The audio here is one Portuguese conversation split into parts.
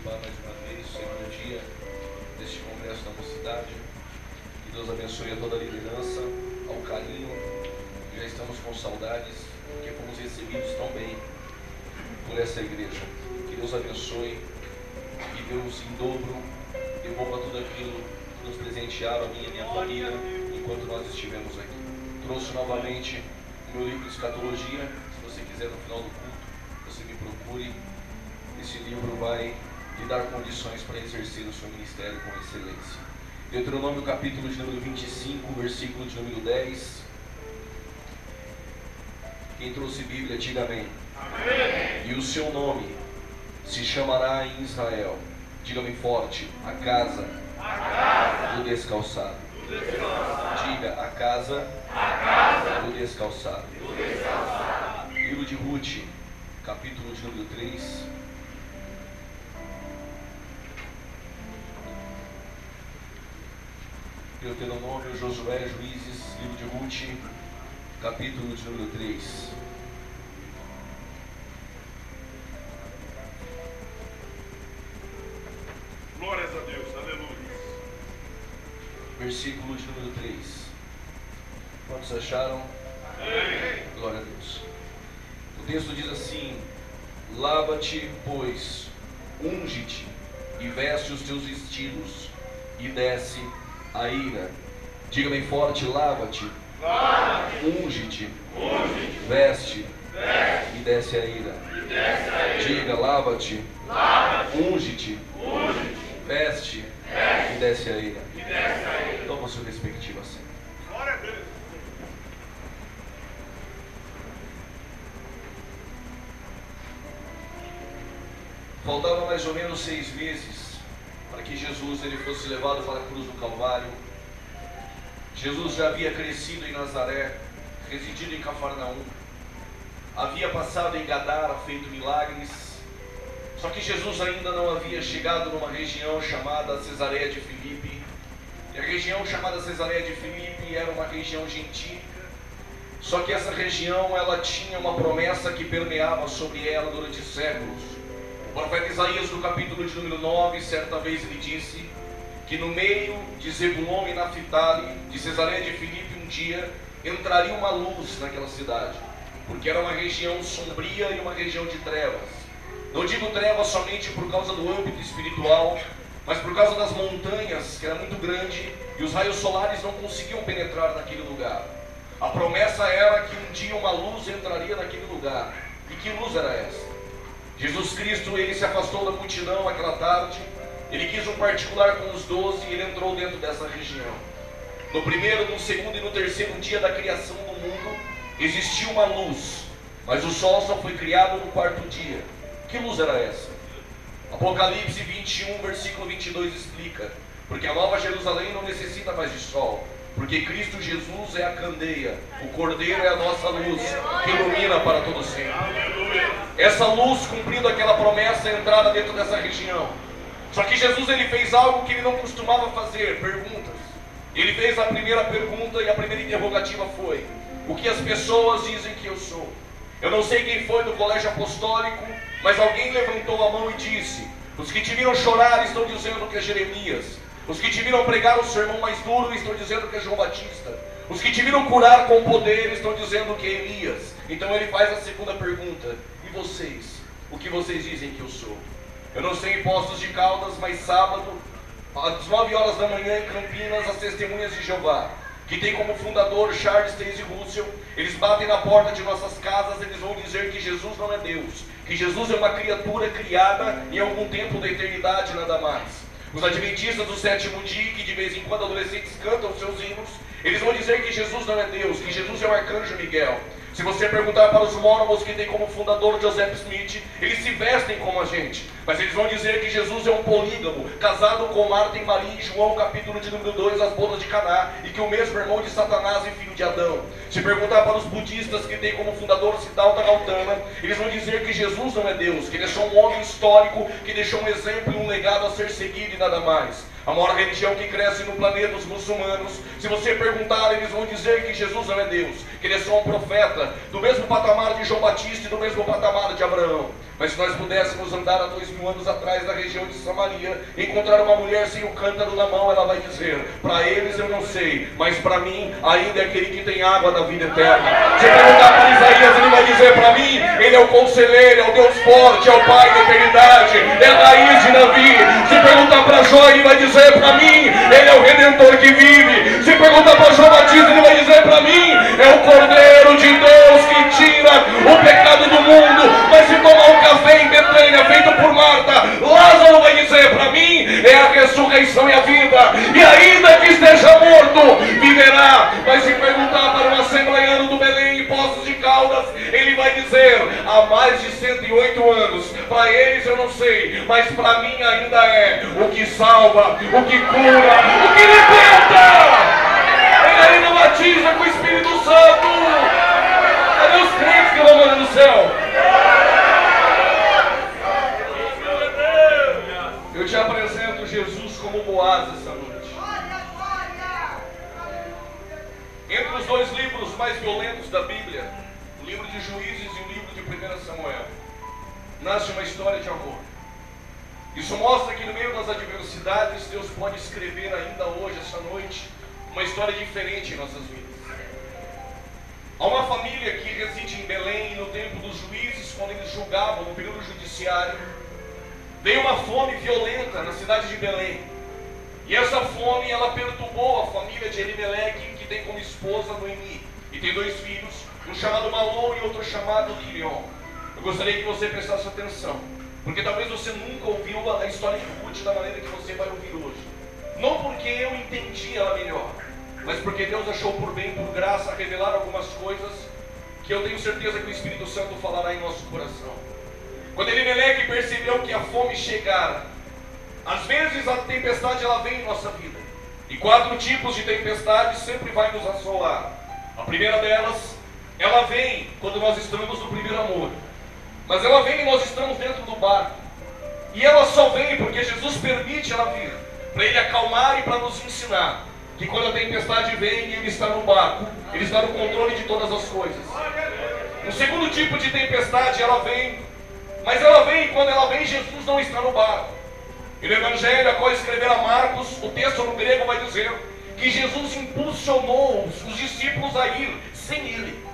participar mais uma vez, segundo dia deste congresso da mocidade. Que Deus abençoe a toda a liderança, ao carinho. Já estamos com saudades, porque fomos recebidos tão bem por essa igreja. Que Deus abençoe e Deus em dobro devolva tudo aquilo que nos presentearam, a minha e minha família, enquanto nós estivemos aqui. Trouxe novamente o meu livro de escatologia. Se você quiser, no final do culto, você me procure. Esse livro vai lhe dar condições para exercer o seu ministério com excelência. Deuteronômio capítulo de número 25, versículo de número 10. Quem trouxe Bíblia, diga amém. Amém. E o seu nome se chamará em Israel, diga-me forte, a casa do descalçado. Diga, a casa do descalçado. Livro de Ruth, capítulo de número 3. Deuteronômio, Josué, Juízes, livro de Ruth, capítulo de número 3. Glórias a Deus, aleluia. Versículo de número 3. Quantos acharam? Amém. Glória a Deus. O texto diz assim: lava-te, pois, unge-te, e veste os teus vestidos, e desce a ira. Diga bem forte: lava-te, unge-te, veste, e desce a ira. Diga: lava-te, unge-te, veste, e desce a ira. Toma o seu respectivo assento. Glória a Deus. Faltava mais ou menos 6 meses para que Jesus ele fosse levado para a cruz do Calvário. Jesus já havia crescido em Nazaré, residido em Cafarnaum, havia passado em Gadara, feito milagres. Só que Jesus ainda não havia chegado numa região chamada Cesareia de Filipe. E a região chamada Cesareia de Filipe era uma região gentílica. Só que essa região ela tinha uma promessa que permeava sobre ela durante séculos. O profeta Isaías, no capítulo de número 9, certa vez ele disse que no meio de Zebulon e Naftali, de Cesareia de Filipe, um dia entraria uma luz naquela cidade, porque era uma região sombria e uma região de trevas. Não digo trevas somente por causa do âmbito espiritual, mas por causa das montanhas, que era muito grande, e os raios solares não conseguiam penetrar naquele lugar. A promessa era que um dia uma luz entraria naquele lugar. E que luz era essa? Jesus Cristo, ele se afastou da multidão aquela tarde, ele quis um particular com os 12 e ele entrou dentro dessa região. No primeiro, no segundo e no terceiro dia da criação do mundo, existiu uma luz, mas o sol só foi criado no quarto dia. Que luz era essa? Apocalipse 21, versículo 22 explica: porque a nova Jerusalém não necessita mais de sol, porque Cristo Jesus é a candeia, o Cordeiro é a nossa luz, que ilumina para todo sempre. Essa luz, cumprindo aquela promessa, entrada dentro dessa região. Só que Jesus ele fez algo que ele não costumava fazer, perguntas. Ele fez a primeira pergunta e a primeira interrogativa foi: o que as pessoas dizem que eu sou? Eu não sei quem foi do colégio apostólico, mas alguém levantou a mão e disse: os que te viram chorar estão dizendo que é Jeremias. Os que te viram pregar o sermão mais duro estão dizendo que é João Batista. Os que te viram curar com poder estão dizendo que é Elias. Então ele faz a segunda pergunta: e vocês? O que vocês dizem que eu sou? Eu não sei em Poços de Caldas, mas sábado, às 9 horas da manhã em Campinas, as Testemunhas de Jeová, que tem como fundador Charles Taze Russell, eles batem na porta de nossas casas, eles vão dizer que Jesus não é Deus, que Jesus é uma criatura criada em algum tempo da eternidade, nada mais. Os adventistas do sétimo dia, que de vez em quando adolescentes cantam seus hinos, eles vão dizer que Jesus não é Deus, que Jesus é o arcanjo Miguel. Se você perguntar para os mormons, que tem como fundador Joseph Smith, eles se vestem como a gente, mas eles vão dizer que Jesus é um polígamo, casado com Marta e Maria, em João capítulo de número 2, as bodas de Caná, e que o mesmo irmão de Satanás e filho de Adão. Se perguntar para os budistas, que tem como fundador Siddhartha Gautama, eles vão dizer que Jesus não é Deus, que ele é só um homem histórico, que deixou um exemplo e um legado a ser seguido e nada mais. A maior religião que cresce no planeta, os muçulmanos. Se você perguntar, eles vão dizer que Jesus não é Deus, que ele é só um profeta, do mesmo patamar de João Batista e do mesmo patamar de Abraão. Mas se nós pudéssemos andar há 2000 anos atrás na região de Samaria, encontrar uma mulher sem o cântaro na mão, ela vai dizer: para eles eu não sei, mas para mim ainda é aquele que tem água da vida eterna. Se perguntar para Isaías, ele vai dizer: para mim ele é o conselheiro, é o Deus forte, é o Pai da eternidade, é a raiz de Davi. Se perguntar para Jó, ele vai dizer: para mim ele é o Redentor que vive. Se perguntar para João Batista, ele vai dizer: para mim é o Cordeiro de Deus que tira o pecado do mundo. Mas se tomar um café em Betânia feito por Marta, Lázaro vai dizer: para mim é a ressurreição e a vida, e ainda que esteja morto, viverá. Mas se perguntar para um assembleiano do Belém e Poços de Caldas, ele vai dizer: há mais de 108 anos, para eles eu não sei, mas para mim ainda é o que salva, o que cura, o que liberta. Ele ainda batiza com o Espírito Santo. Cadê os crentes que vão morar no céu? Eu te apresento Jesus como Boaz essa noite. Entre os dois livros mais violentos da Bíblia, o livro de Juízes e o livro de 1 Samuel, nasce uma história de amor. Isso mostra que no meio das adversidades, Deus pode escrever ainda hoje, essa noite, uma história diferente em nossas vidas. Há uma família que reside em Belém, e no tempo dos juízes, quando eles julgavam no período judiciário, veio uma fome violenta na cidade de Belém. E essa fome, ela perturbou a família de Elimeleque, que tem como esposa Noemi, e tem 2 filhos, um chamado Malom e outro chamado Quilion. Eu gostaria que você prestasse atenção, porque talvez você nunca ouviu a história de Ruth da maneira que você vai ouvir hoje. Não porque eu entendi ela melhor, mas porque Deus achou por bem, por graça, revelar algumas coisas que eu tenho certeza que o Espírito Santo falará em nosso coração. Quando Elimeleque percebeu que a fome chegara, às vezes a tempestade ela vem em nossa vida, e 4 tipos de tempestades sempre vai nos assolar. A primeira delas, ela vem quando nós estamos no primeiro amor, mas ela vem e nós estamos dentro do barco, e ela só vem porque Jesus permite ela vir, para Ele acalmar e para nos ensinar que quando a tempestade vem, Ele está no barco, Ele está no controle de todas as coisas. Um segundo tipo de tempestade, ela vem, mas ela vem, quando ela vem, Jesus não está no barco. E no Evangelho, após escrever a Marcos, o texto no grego vai dizer que Jesus impulsionou os discípulos a ir sem Ele.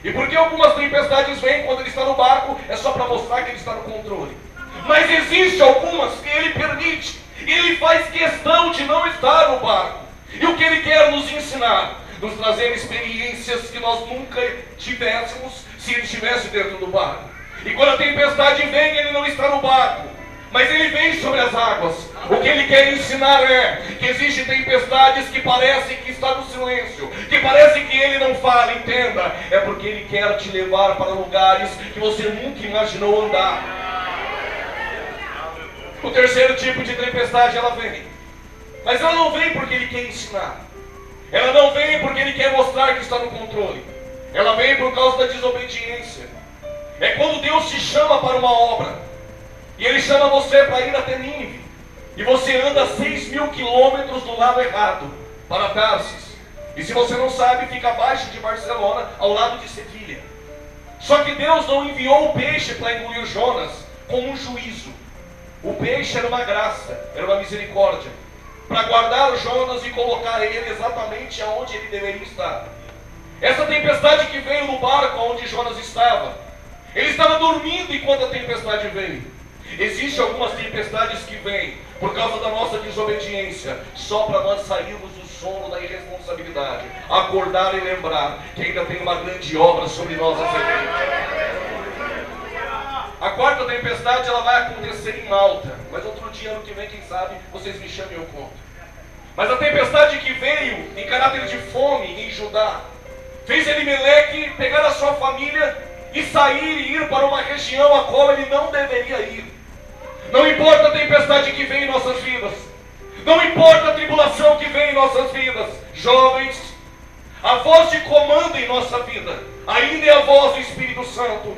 E porque algumas tempestades vêm quando Ele está no barco, é só para mostrar que Ele está no controle. Mas existem algumas que Ele permite, e Ele faz questão de não estar no barco. E o que Ele quer nos ensinar? Nos trazer experiências que nós nunca tivéssemos se Ele estivesse dentro do barco. E quando a tempestade vem, Ele não está no barco, mas Ele vem sobre as águas. O que Ele quer ensinar é que existem tempestades que parecem que está no silêncio, que parece que Ele não fala. Entenda, é porque Ele quer te levar para lugares que você nunca imaginou andar. O terceiro tipo de tempestade, ela vem, mas ela não vem porque Ele quer ensinar. Ela não vem porque Ele quer mostrar que está no controle. Ela vem por causa da desobediência. É quando Deus te chama para uma obra, e Ele chama você para ir até Nínive, e você anda 6.000 quilômetros do lado errado, para Tarsis. E se você não sabe, fica abaixo de Barcelona, ao lado de Sevilha. Só que Deus não enviou o peixe para engolir Jonas como um juízo. O peixe era uma graça, era uma misericórdia, para guardar Jonas e colocar ele exatamente aonde ele deveria estar. Essa tempestade que veio no barco onde Jonas estava, ele estava dormindo enquanto a tempestade veio. Existem algumas tempestades que vêm por causa da nossa desobediência, só para nós sairmos do sono da irresponsabilidade, acordar e lembrar que ainda tem uma grande obra sobre nós a ser. A quarta tempestade, ela vai acontecer em Malta, mas outro dia, ano que vem, quem sabe, vocês me chamem e eu conto. Mas a tempestade que veio em caráter de fome em Judá, fez Elimeleque pegar a sua família e sair e ir para uma região a qual ele não deveria ir. Não importa a tempestade que vem em nossas vidas, não importa a tribulação que vem em nossas vidas, jovens, A voz de comando em nossa vida ainda é a voz do Espírito Santo.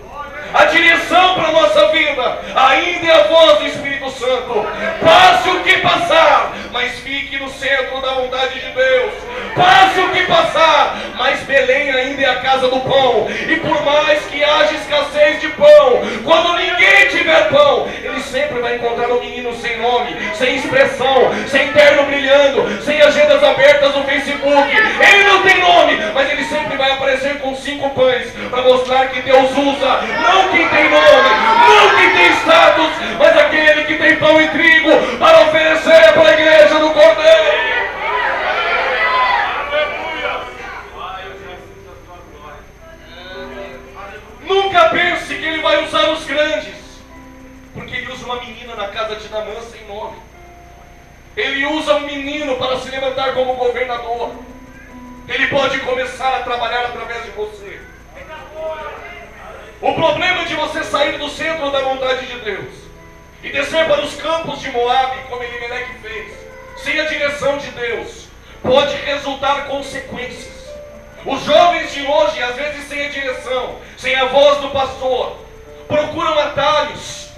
A direção para a nossa vida ainda é a voz do Espírito Santo. Passe o que passar, mas fique no centro da vontade de Deus. Passe o que passar, mas Belém ainda é a casa do pão. E por mais que haja escassez de pão, quando ninguém tiver pão, ele sempre vai encontrar um menino sem nome, sem expressão, sem terno brilhando, sem agendas abertas no Facebook. Ele não tem nome, mas ele sempre vai aparecer com 5 pães para mostrar que Deus usa não quem tem nome, não quem tem status, mas aquele que tem pão e trigo para oferecer para a igreja do Cordeiro. Nunca pense que ele vai usar os grandes, porque ele usa uma menina na casa de Naamã sem nome. Ele usa um menino para se levantar como governador. Ele pode começar a trabalhar através de você. O problema de você sair do centro da vontade de Deus e descer para os campos de Moabe, como Elimeleque fez, sem a direção de Deus, pode resultar consequências. Os jovens de hoje, às vezes sem a direção, sem a voz do pastor, procuram atalhos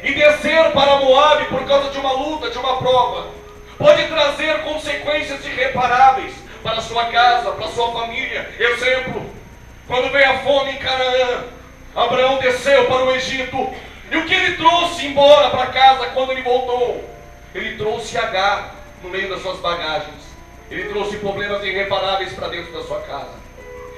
e descer para Moabe por causa de uma luta, de uma prova. Pode trazer consequências irreparáveis para a sua casa, para a sua família. Exemplo, quando veio a fome em Canaã, Abraão desceu para o Egito, e o que ele trouxe embora para casa quando ele voltou? Ele trouxe Agar no meio das suas bagagens. Ele trouxe problemas irreparáveis para dentro da sua casa.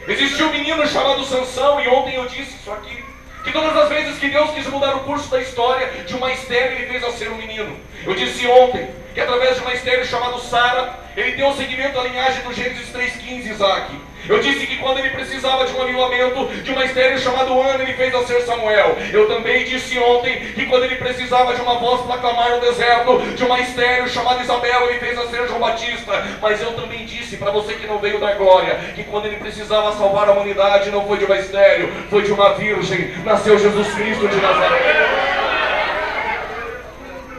Existiu um menino chamado Sansão, e ontem eu disse isso aqui, que todas as vezes que Deus quis mudar o curso da história de uma estéril, ele fez a ser um menino. Eu disse ontem que através de uma estéril chamada Sara, ele deu seguimento à linhagem do Gênesis 3,15, Isaac. Eu disse que quando ele precisava de um avivamento, de uma estéril chamada Ana, ele fez a ser Samuel. Eu também disse ontem que quando ele precisava de uma voz para clamar no deserto, de uma estéril chamada Isabel, ele fez a ser João Batista. Mas eu também disse para você que não veio da glória, que quando ele precisava salvar a humanidade, não foi de uma estéril, foi de uma virgem. Nasceu Jesus Cristo de Nazaré.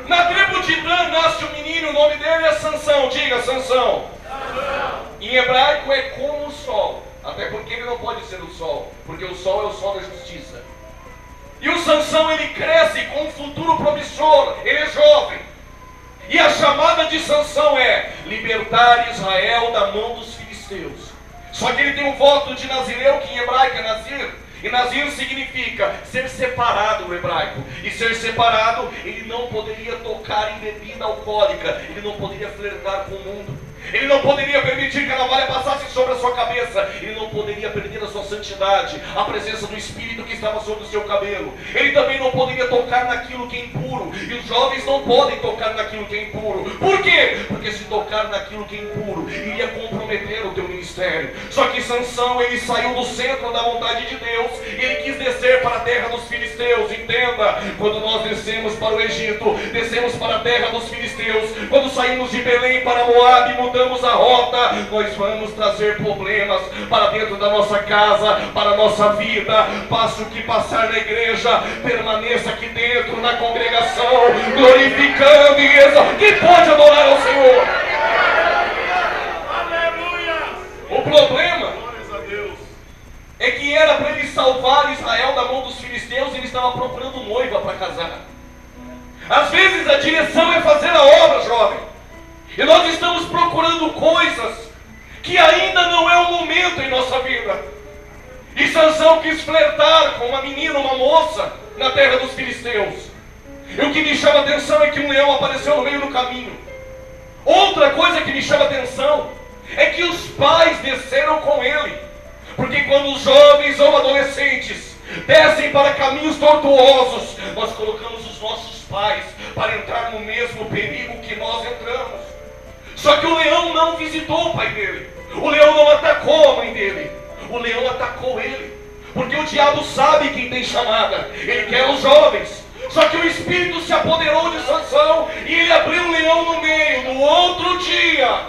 Na tribo de Dan nasce um menino, o nome dele é Sansão. Diga, Sansão. Em hebraico é como o sol, até porque ele não pode ser o sol, porque o sol é o sol da justiça. E o Sansão, ele cresce com um futuro promissor, ele é jovem. E a chamada de Sansão é libertar Israel da mão dos filisteus. Só que ele tem um voto de Nazireu, que em hebraico é Nazir. E Nazir significa ser separado no hebraico. E ser separado, ele não poderia tocar em bebida alcoólica, ele não poderia flertar com o mundo. Ele não poderia permitir que a navalha passasse sobre a sua cabeça. Ele não poderia perder a sua santidade, a presença do Espírito que estava sobre o seu cabelo. Ele também não poderia tocar naquilo que é impuro. E os jovens não podem tocar naquilo que é impuro. Por quê? Porque se tocar naquilo que é impuro, iria comprometer o teu ministério. Só que Sansão, ele saiu do centro da vontade de Deus. Ele quis descer para a terra dos filisteus. Entenda, quando nós descemos para o Egito, descemos para a terra dos filisteus. Quando saímos de Belém para Moabe, mudamos a rota, nós vamos trazer problemas para dentro da nossa casa, para a nossa vida. Passe o que passar na igreja, permaneça aqui dentro na congregação, glorificando e exaltando. Quem pode adorar ao Senhor? Aleluia! O problema é que era para ele salvar Israel da mão dos filisteus, ele estava procurando noiva para casar. Às vezes a direção é fazer a obra, jovem. E nós estamos procurando coisas que ainda não é o momento em nossa vida. E Sansão quis flertar com uma menina, uma moça, na terra dos filisteus. E o que me chama a atenção é que um leão apareceu no meio do caminho. Outra coisa que me chama a atenção é que os pais desceram com ele. Porque quando os jovens ou adolescentes descem para caminhos tortuosos, nós colocamos os nossos pais para entrar no mesmo perigo que nós entramos. Só que o leão não visitou o pai dele. O leão não atacou a mãe dele. O leão atacou ele. Porque o diabo sabe quem tem chamada. Ele quer os jovens. Só que o Espírito se apoderou de Sansão e ele abriu um leão no meio. No outro dia,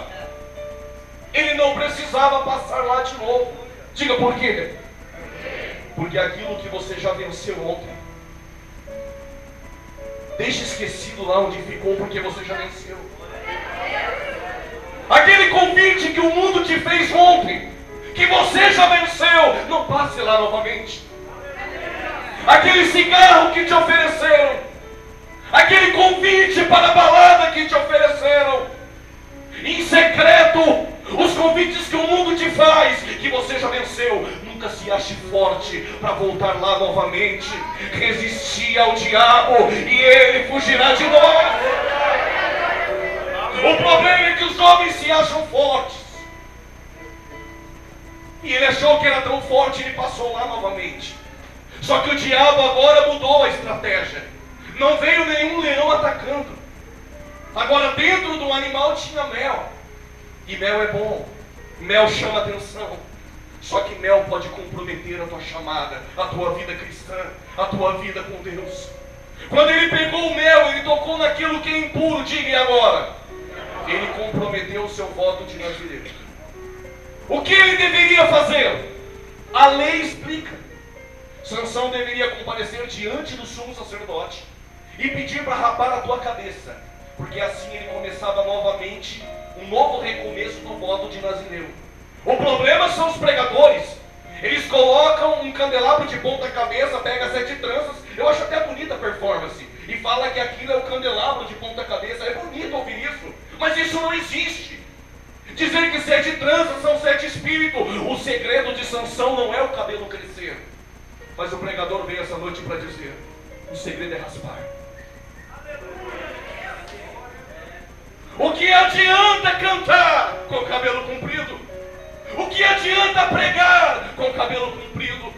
ele não precisava passar lá de novo. Diga por quê? Porque aquilo que você já venceu ontem, deixa esquecido lá onde ficou, porque você já venceu. Aquele convite que o mundo te fez ontem, você lá novamente. Aquele cigarro que te ofereceram, aquele convite para a balada que te ofereceram, em secreto, os convites que o mundo te faz, que você já venceu. Nunca se ache forte para voltar lá novamente. Resistir ao diabo e ele fugirá de nós. O problema é que os homens se acham fortes. E ele achou que era tão forte, ele passou lá novamente. Só que o diabo agora mudou a estratégia. Não veio nenhum leão atacando. Agora dentro do animal tinha mel. E mel é bom. Mel chama atenção. Só que mel pode comprometer a tua chamada, a tua vida cristã, a tua vida com Deus. Quando ele pegou o mel, ele tocou naquilo que é impuro. Diga e agora. Ele comprometeu o seu voto de Nazireu. O que ele deveria fazer? A lei explica. Sansão deveria comparecer diante do sumo sacerdote e pedir para rapar a tua cabeça, porque assim ele começava novamente um novo recomeço do voto de Nazireu. O problema são os pregadores. Eles colocam um candelabro de ponta cabeça, pega 7 tranças. Eu acho até bonita a performance e fala que aquilo é o candelabro de ponta cabeça. É bonito ouvir isso, mas isso não existe. Dizer que 7 tranças são 7 espíritos. O segredo de Sansão não é o cabelo crescer, mas o pregador veio essa noite para dizer: o segredo é raspar. O que adianta cantar com o cabelo comprido? O que adianta pregar com o cabelo comprido?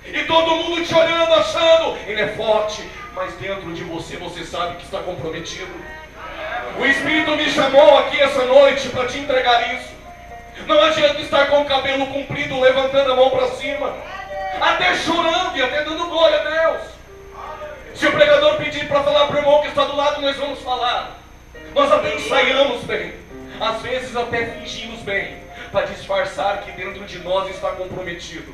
E todo mundo te olhando, achando ele é forte, mas dentro de você, você sabe que está comprometido. O Espírito me chamou aqui essa noite para te entregar isso. Não adianta estar com o cabelo comprido, levantando a mão para cima, até chorando e até dando glória a Deus. Se o pregador pedir para falar para o irmão que está do lado, nós vamos falar. Nós até ensaiamos bem, às vezes até fingimos bem, para disfarçar que dentro de nós está comprometido.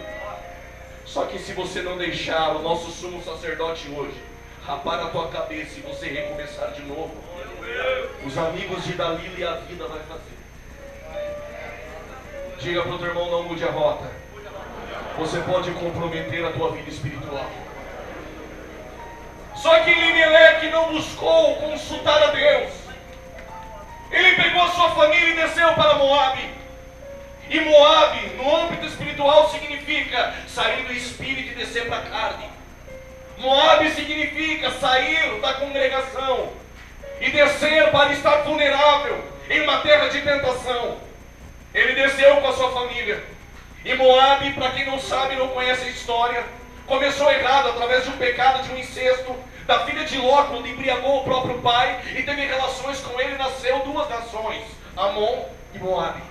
Só que se você não deixar o nosso sumo sacerdote hoje rapar a tua cabeça e você recomeçar de novo, os amigos de Dalila e a vida vai fazer. Diga para o teu irmão: não mude a rota. Você pode comprometer a tua vida espiritual. Só que Elimeleque não buscou consultar a Deus. Ele pegou a sua família e desceu para Moabe. E Moabe, no âmbito espiritual, significa sair do espírito e descer para a carne. Moabe significa sair da congregação e descer para estar vulnerável em uma terra de tentação. Ele desceu com a sua família. E Moabe, para quem não sabe, não conhece a história, começou errado através de um pecado, de um incesto da filha de Ló, quando embriagou o próprio pai e teve relações com ele. Nasceu 2 nações, Amon e Moabe.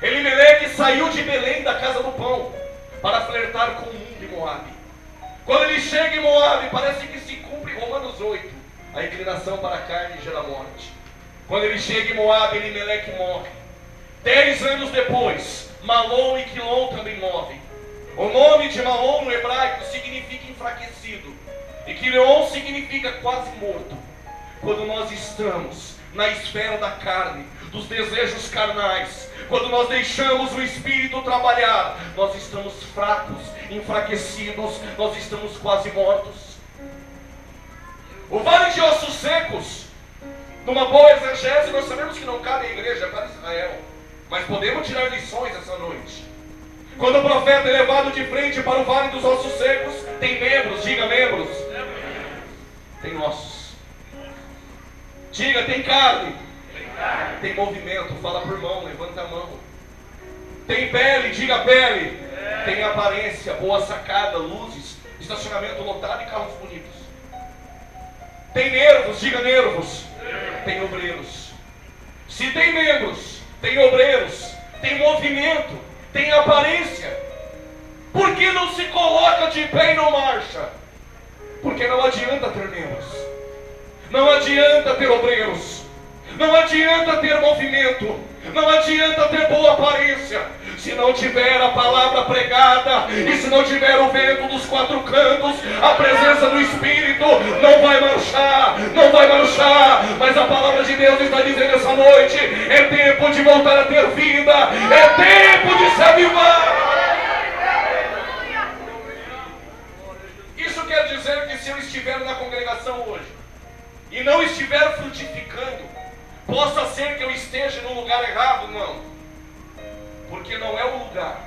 Elimeleque saiu de Belém, da casa do pão, para flertar com o mundo de Moabe. Quando ele chega em Moabe, parece que se cumpre Romanos 8, a inclinação para a carne gera morte. Quando ele chega em Moabe, Elimeleque morre. 10 anos depois, Malom e Quilom também morrem. O nome de Malom no hebraico significa enfraquecido, e Quilom significa quase morto. Quando nós estamos na esfera da carne, dos desejos carnais, quando nós deixamos o Espírito trabalhar, nós estamos fracos, enfraquecidos, nós estamos quase mortos. O vale de ossos secos, numa boa exegese, nós sabemos que não cabe à igreja, para Israel, mas podemos tirar lições essa noite. Quando o profeta é levado de frente para o vale dos ossos secos, tem membros, diga membros. Tem ossos. Diga, tem carne. Tem movimento, fala por mão, levanta a mão. Tem pele, diga pele. Tem aparência, boa sacada, luzes, estacionamento lotado e carros bonitos. Tem nervos, diga nervos. Tem obreiros. Se tem membros, tem obreiros, tem movimento, tem aparência, por que não se coloca de pé e não marcha? Porque não adianta ter membros, não adianta ter obreiros, não adianta ter movimento, não adianta ter boa aparência, se não tiver a palavra pregada e se não tiver o vento dos 4 cantos, a presença do Espírito, não vai marchar, não vai marchar. Mas a palavra de Deus está dizendo essa noite: é tempo de voltar a ter vida, é tempo de se avivar. se eu estiver na congregação hoje e não estiver frutificando, possa ser que eu esteja no lugar errado? Não. Porque não é o lugar,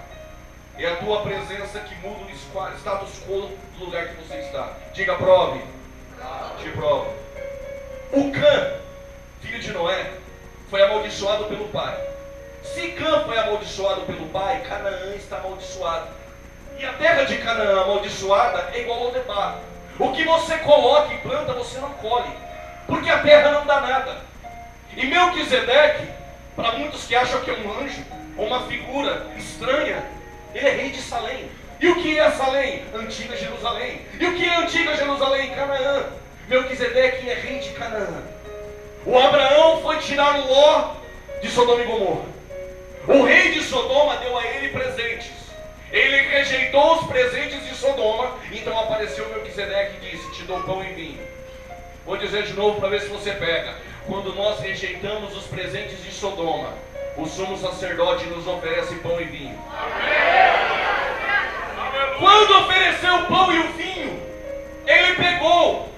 é a tua presença que muda o status quo do lugar que você está. Diga, prove. Te prove. O Cã, filho de Noé, foi amaldiçoado pelo pai. Se Cã foi amaldiçoado pelo pai, Canaã está amaldiçoado. E a terra de Canaã amaldiçoada é igual ao Lodebar. O que você coloca e planta, você não colhe, porque a terra não dá nada. E Melquisedeque, para muitos que acham que é um anjo, ou uma figura estranha, ele é rei de Salém. E o que é Salém? Antiga Jerusalém. E o que é Antiga Jerusalém? Canaã. Melquisedeque é rei de Canaã. O Abraão foi tirar o Ló de Sodoma e Gomorra. O rei de Sodoma deu a ele presentes. Ele rejeitou os presentes de Sodoma. Então apareceu Melquisedeque e disse: te dou pão e vinho. Vou dizer de novo para ver se você pega. Quando nós rejeitamos os presentes de Sodoma, o sumo sacerdote nos oferece pão e vinho. Quando ofereceu o pão e o vinho, ele pegou.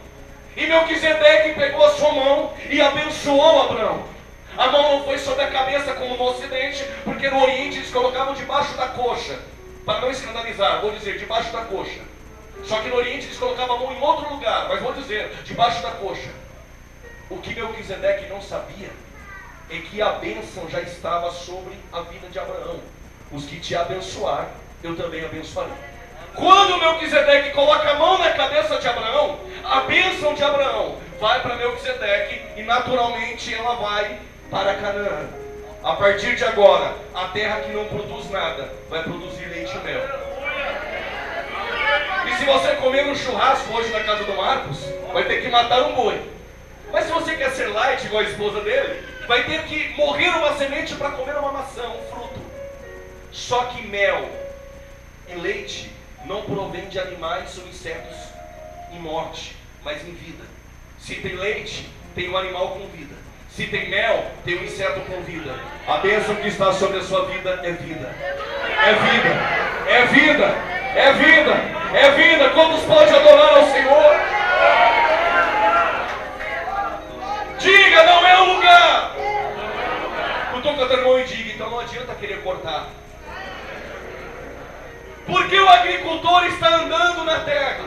E Melquisedeque pegou a sua mão e abençoou Abraão. A mão não foi sobre a cabeça como no Ocidente, porque no Oriente eles colocavam debaixo da coxa, para não escandalizar, vou dizer, debaixo da coxa. Só que no Oriente eles colocavam a mão em outro lugar, mas vou dizer, debaixo da coxa. O que Melquisedeque não sabia é que a bênção já estava sobre a vida de Abraão. Os que te abençoar, eu também abençoarei. Quando Melquisedeque coloca a mão na cabeça de Abraão, a bênção de Abraão vai para Melquisedeque e naturalmente ela vai para Canaã. A partir de agora, a terra que não produz nada vai produzir leite e mel. E se você comer um churrasco hoje na casa do Marcos, vai ter que matar um boi. Mas se você quer ser light igual a esposa dele, vai ter que morrer uma semente para comer uma maçã, um fruto. Só que mel e leite não provém de animais ou insetos em morte, mas em vida. Se tem leite, tem um animal com vida. Se tem mel, tem um inseto com vida. A bênção que está sobre a sua vida é vida. É vida. É vida. É vida. É vida. Quantos podem adorar ao Senhor? Diga, não é o lugar. Cutuca o teu irmão e diga, então não adianta querer cortar. Porque o agricultor está andando na terra.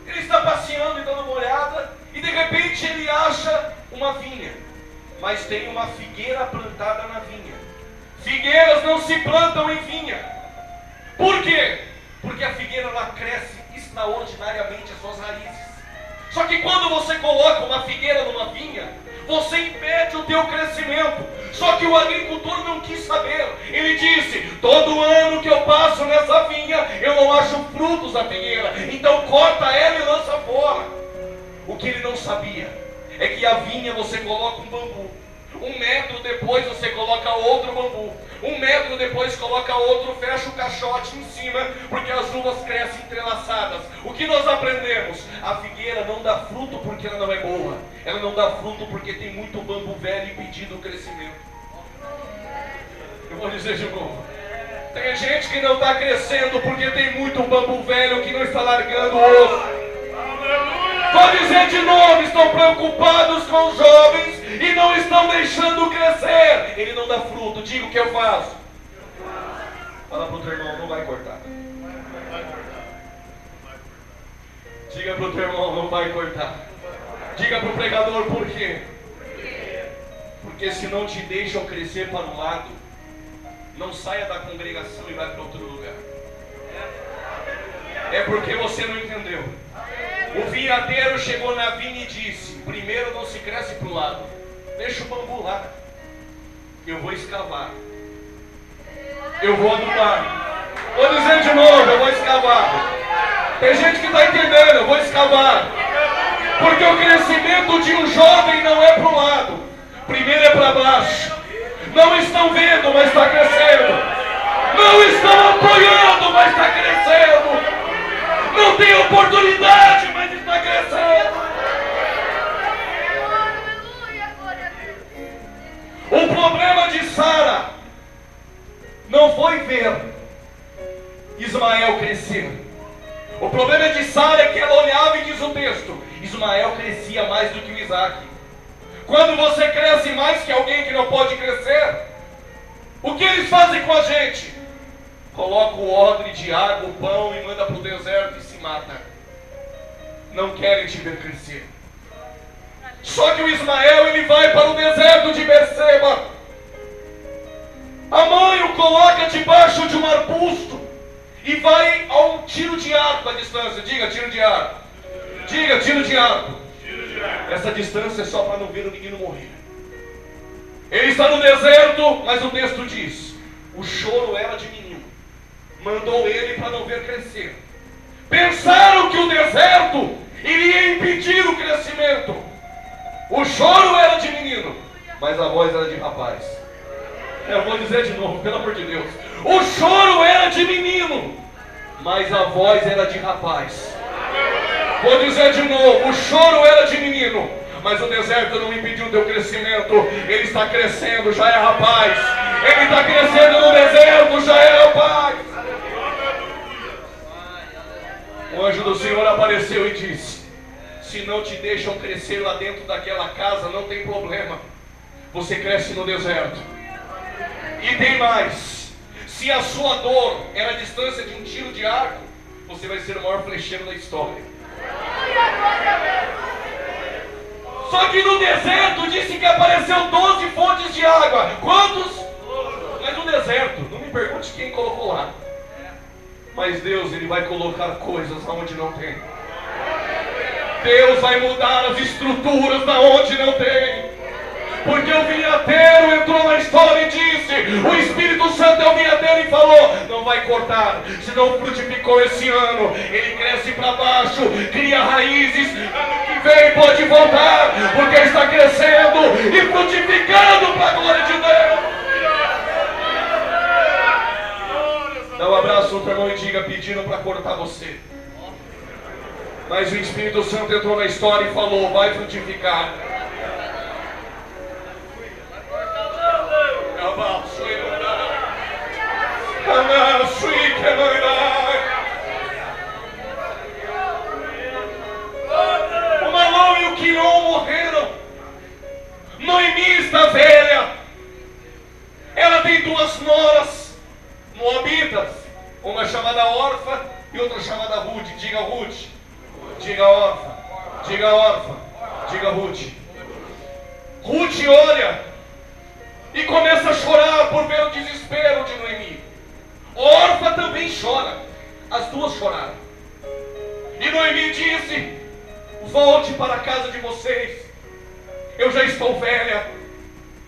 Ele está passeando e dando uma olhada, e de repente ele acha uma vinha. Mas tem uma figueira plantada na vinha. Figueiras não se plantam em vinha. Por quê? Porque a figueira ela cresce extraordinariamente as suas raízes. Só que quando você coloca uma figueira numa vinha, você impede o teu crescimento. Só que o agricultor não quis saber. Ele disse: todo ano que eu passo nessa vinha, eu não acho frutos da figueira, então corta ela e lança fora. O que ele não sabia é que a vinha você coloca um bambu, 1 metro depois você coloca outro bambu, 1 metro depois coloca outro, fecha o caixote em cima, porque as uvas crescem entrelaçadas. O que nós aprendemos? A figueira não dá fruto porque ela não é boa. Ela não dá fruto porque tem muito bambu velho impedindo o crescimento. Eu vou dizer de novo. Tem gente que não está crescendo porque tem muito bambu velho que não está largando o osso. Vou dizer de novo, estão preocupados com os jovens e não estão deixando crescer. Ele não dá fruto. Diga o que eu faço. Fala para o teu irmão, não vai cortar. Diga para o teu irmão, não vai cortar. Diga para o pregador, por quê? Porque se não te deixam crescer para o lado, não saia da congregação e vai para outro lugar. É porque você não entendeu. O vinhadeiro chegou na vinha e disse: primeiro não se cresce para o lado, deixa o bambu lá. Eu vou escavar. Eu vou adubar. Vou dizer de novo, eu vou escavar. Tem gente que está entendendo, eu vou escavar. Porque o crescimento de um jovem não é para o lado, primeiro é para baixo. Não estão vendo, mas está crescendo. Não estão apoiando, mas está crescendo. Não tem oportunidade, mas está crescendo. O problema de Sara não foi ver Ismael crescer. O problema de Sara é que ela olhava e diz o texto: Ismael crescia mais do que o Isaac. Quando você cresce mais que alguém que não pode crescer, o que eles fazem com a gente? Coloca o odre de água, o pão e manda para o deserto e se mata. Não querem te ver crescer. Só que o Ismael, ele vai para o deserto de Berseba. A mãe o coloca debaixo de um arbusto e vai a um tiro de arco a distância. Diga, tiro de arco. Diga, tiro de arco. Essa distância é só para não ver o menino morrer. Ele está no deserto, mas o texto diz: o choro era de menino. Mandou ele para não ver crescer. Pensaram que o deserto iria impedir o crescimento. O choro era de menino, mas a voz era de rapaz. Eu vou dizer de novo, pelo amor de Deus. O choro era de menino, mas a voz era de rapaz. Vou dizer de novo, o choro era de menino, mas o deserto não impediu o teu crescimento. Ele está crescendo, já é rapaz. Ele está crescendo no deserto, já é rapaz. O anjo do Senhor apareceu e disse: se não te deixam crescer lá dentro daquela casa, não tem problema. Você cresce no deserto. E tem mais: se a sua dor era a distância de um tiro de arco, você vai ser o maior flecheiro da história. Só que no deserto disse que apareceu 12 fontes de água. Quantos? Mas no deserto, não me pergunte quem colocou lá. Mas Deus, Ele vai colocar coisas onde não tem. Deus vai mudar as estruturas da onde não tem. Porque o vinhateiro entrou na história e disse: o Espírito Santo é o vinhateiro, e falou: não vai cortar, se não frutificou esse ano. Ele cresce para baixo, cria raízes. Ano que vem pode voltar, porque está crescendo e frutificando para a glória de Deus. Dá um abraço no teu irmão e diga: pedindo para cortar você. Mas o Espírito Santo entrou na história e falou: vai frutificar. O Malom e o Quiron morreram. Noemi está velha. Ela tem duas noras moabitas, uma chamada Orfa e outra chamada Ruth. Diga Ruth. Diga Orfa. Diga Orfa. Diga Ruth. Ruth olha e começa a chorar por ver o desespero de Noemi. Orfa também chora. As duas choraram. E Noemi disse: volte para a casa de vocês. Eu já estou velha.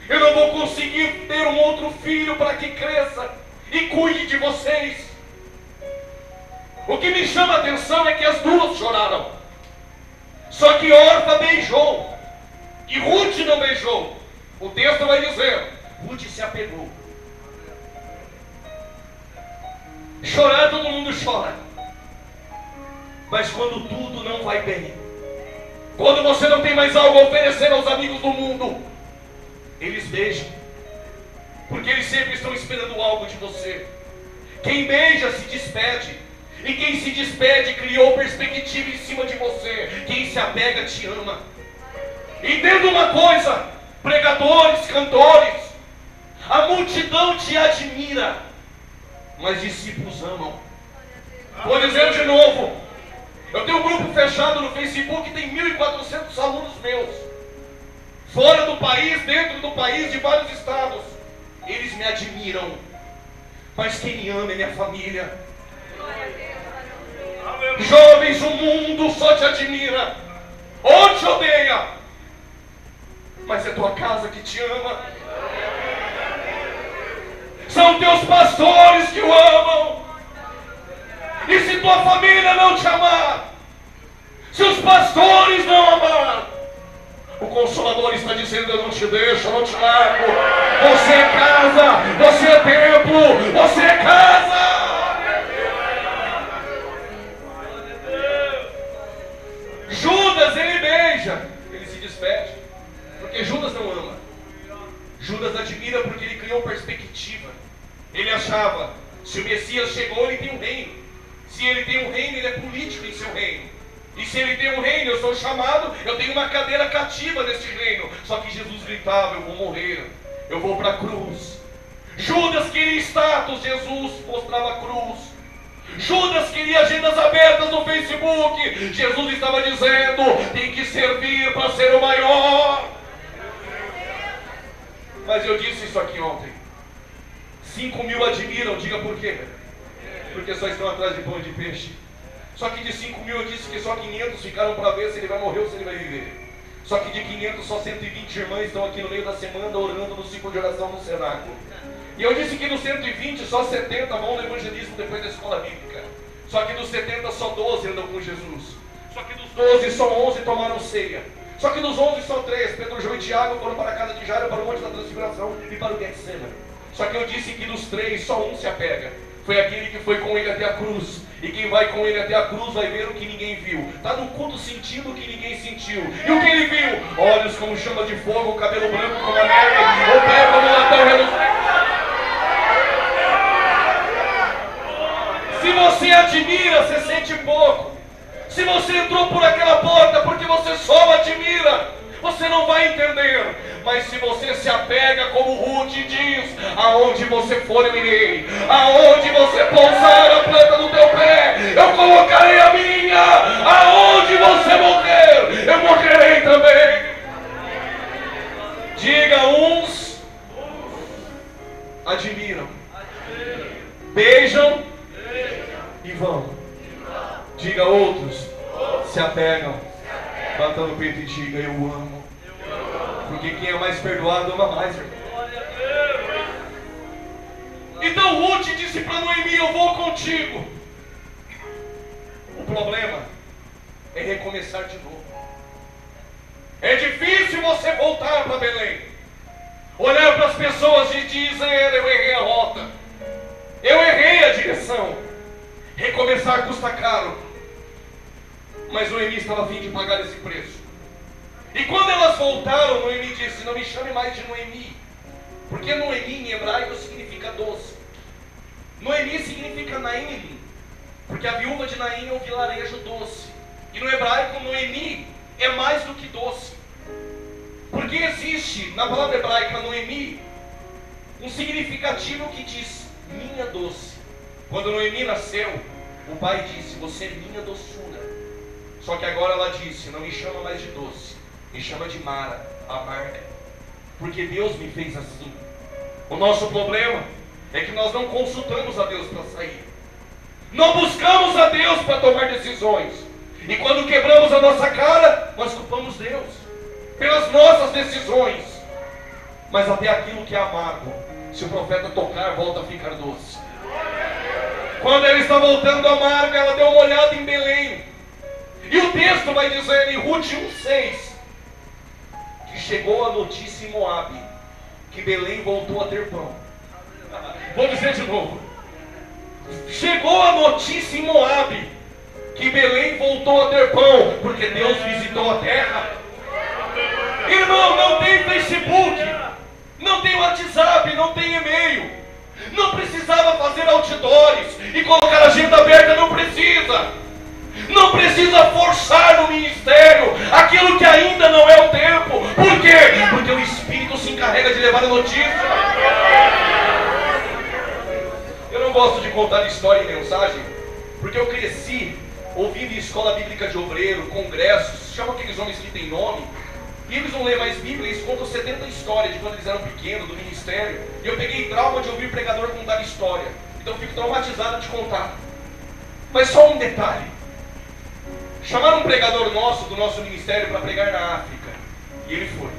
Eu não vou conseguir ter um outro filho para que cresça e cuide de vocês. O que me chama a atenção é que as duas choraram. Só que Orfa beijou e Ruth não beijou. O texto vai dizer: Ruth se apegou. Chorar, todo mundo chora. Mas quando tudo não vai bem, quando você não tem mais algo a oferecer aos amigos do mundo, eles beijam, porque eles sempre estão esperando algo de você. Quem beija se despede, e quem se despede criou perspectiva em cima de você. Quem se apega te ama. Entenda uma coisa, pregadores, cantores, a multidão te admira, mas discípulos amam. Vou dizer de novo, eu tenho um grupo fechado no Facebook, tem 1.400 alunos meus, fora do país, dentro do país, de vários estados. Eles me admiram, mas quem me ama é minha família. Jovens, o mundo só te admira ou te odeia, mas é tua casa que te ama. São teus pastores que o amam. E se tua família não te amar, se os pastores não amar, o Consolador está dizendo: eu não te deixo, eu não te largo. Você é casa, você é templo, você é casa. Judas, ele beija, ele se despede, porque Judas não ama. Judas admira porque ele criou perspectiva. Ele achava: se o Messias chegou, ele tem um reino. Se ele tem um reino, ele é político em seu reino. E se ele tem um reino, eu sou chamado, eu tenho uma cadeira cativa neste reino. Só que Jesus gritava, eu vou morrer, eu vou para a cruz. Judas queria status, Jesus mostrava a cruz. Judas queria agendas abertas no Facebook, Jesus estava dizendo, tem que servir para ser o maior. Mas eu disse isso aqui ontem. 5.000 admiram, diga por quê? Porque só estão atrás de pão e de peixe. Só que de 5.000 eu disse que só 500 ficaram para ver se ele vai morrer ou se ele vai viver. Só que de 500 só 120 irmãs estão aqui no meio da semana orando no ciclo de oração no cenáculo. E eu disse que dos 120 só 70 vão no evangelismo depois da escola bíblica. Só que dos 70 só 12 andam com Jesus. Só que dos 12 só 11 tomaram ceia. Só que dos 11 só 3, Pedro, João e Tiago foram para a casa de Jairo, para o Monte da Transfiguração e para o Getsemane. Só que eu disse que dos 3 só um se apega. Foi aquele que foi com ele até a cruz. E quem vai com ele até a cruz vai ver o que ninguém viu. Está no culto sentindo o que ninguém sentiu. E o que ele viu? Olhos como chama de fogo, cabelo branco como a neve, o pé como um latão reluzente. Se você admira, você sente pouco. Se você entrou por aquela porta porque você só admira, você não vai entender. Mas se você se apega, como Ruth diz, aonde você for eu irei, aonde você pousar a planta do teu pé, eu colocarei a minha, aonde você morrer, eu morrerei também. Diga, uns admiram, beijam e vão. Diga, outros se apegam, bata no peito e diga, eu amo. Porque quem é mais perdoado ama mais, irmão. Então Ruth disse para Noemi, eu vou contigo. O problema é recomeçar de novo. É difícil você voltar para Belém, olhar para as pessoas e dizer, eu errei a rota, eu errei a direção. Recomeçar custa caro. Mas Noemi estava a fim de pagar esse preço. E quando elas voltaram, Noemi disse, não me chame mais de Noemi. Porque Noemi em hebraico significa doce. Noemi significa Naim. Porque a viúva de Naim é um vilarejo doce. E no hebraico Noemi é mais do que doce. Porque existe na palavra hebraica Noemi um significativo que diz minha doce. Quando Noemi nasceu, o pai disse, você é minha doçura. Só que agora ela disse, não me chama mais de doce, me chama de Mara, amarga. Porque Deus me fez assim. O nosso problema é que nós não consultamos a Deus para sair. Não buscamos a Deus para tomar decisões. E quando quebramos a nossa cara, nós culpamos Deus pelas nossas decisões. Mas até aquilo que é amargo, se o profeta tocar, volta a ficar doce. Quando ela está voltando amargo, ela deu uma olhada em Belém. E o texto vai dizer em Ruth 1,6 que chegou a notícia em Moabe que Belém voltou a ter pão. Vou dizer de novo. Chegou a notícia em Moabe que Belém voltou a ter pão, porque Deus visitou a terra. Irmão, não tem Facebook, não tem WhatsApp, não tem e-mail. Não precisava fazer outdoors e colocar agenda aberta, não precisa. Não precisa forçar no ministério aquilo que ainda não é o tempo. Por quê? Porque o Espírito se encarrega de levar a notícia. Eu não gosto de contar história em mensagem, porque eu cresci ouvindo em escola bíblica de obreiro, congressos, chama aqueles homens que têm nome, e eles não lêem mais Bíblia, eles contam 70 histórias de quando eles eram pequenos, do ministério. E eu peguei trauma de ouvir pregador contar história. Então eu fico traumatizado de contar. Mas só um detalhe. Chamaram um pregador nosso, do nosso ministério, para pregar na África. E ele foi.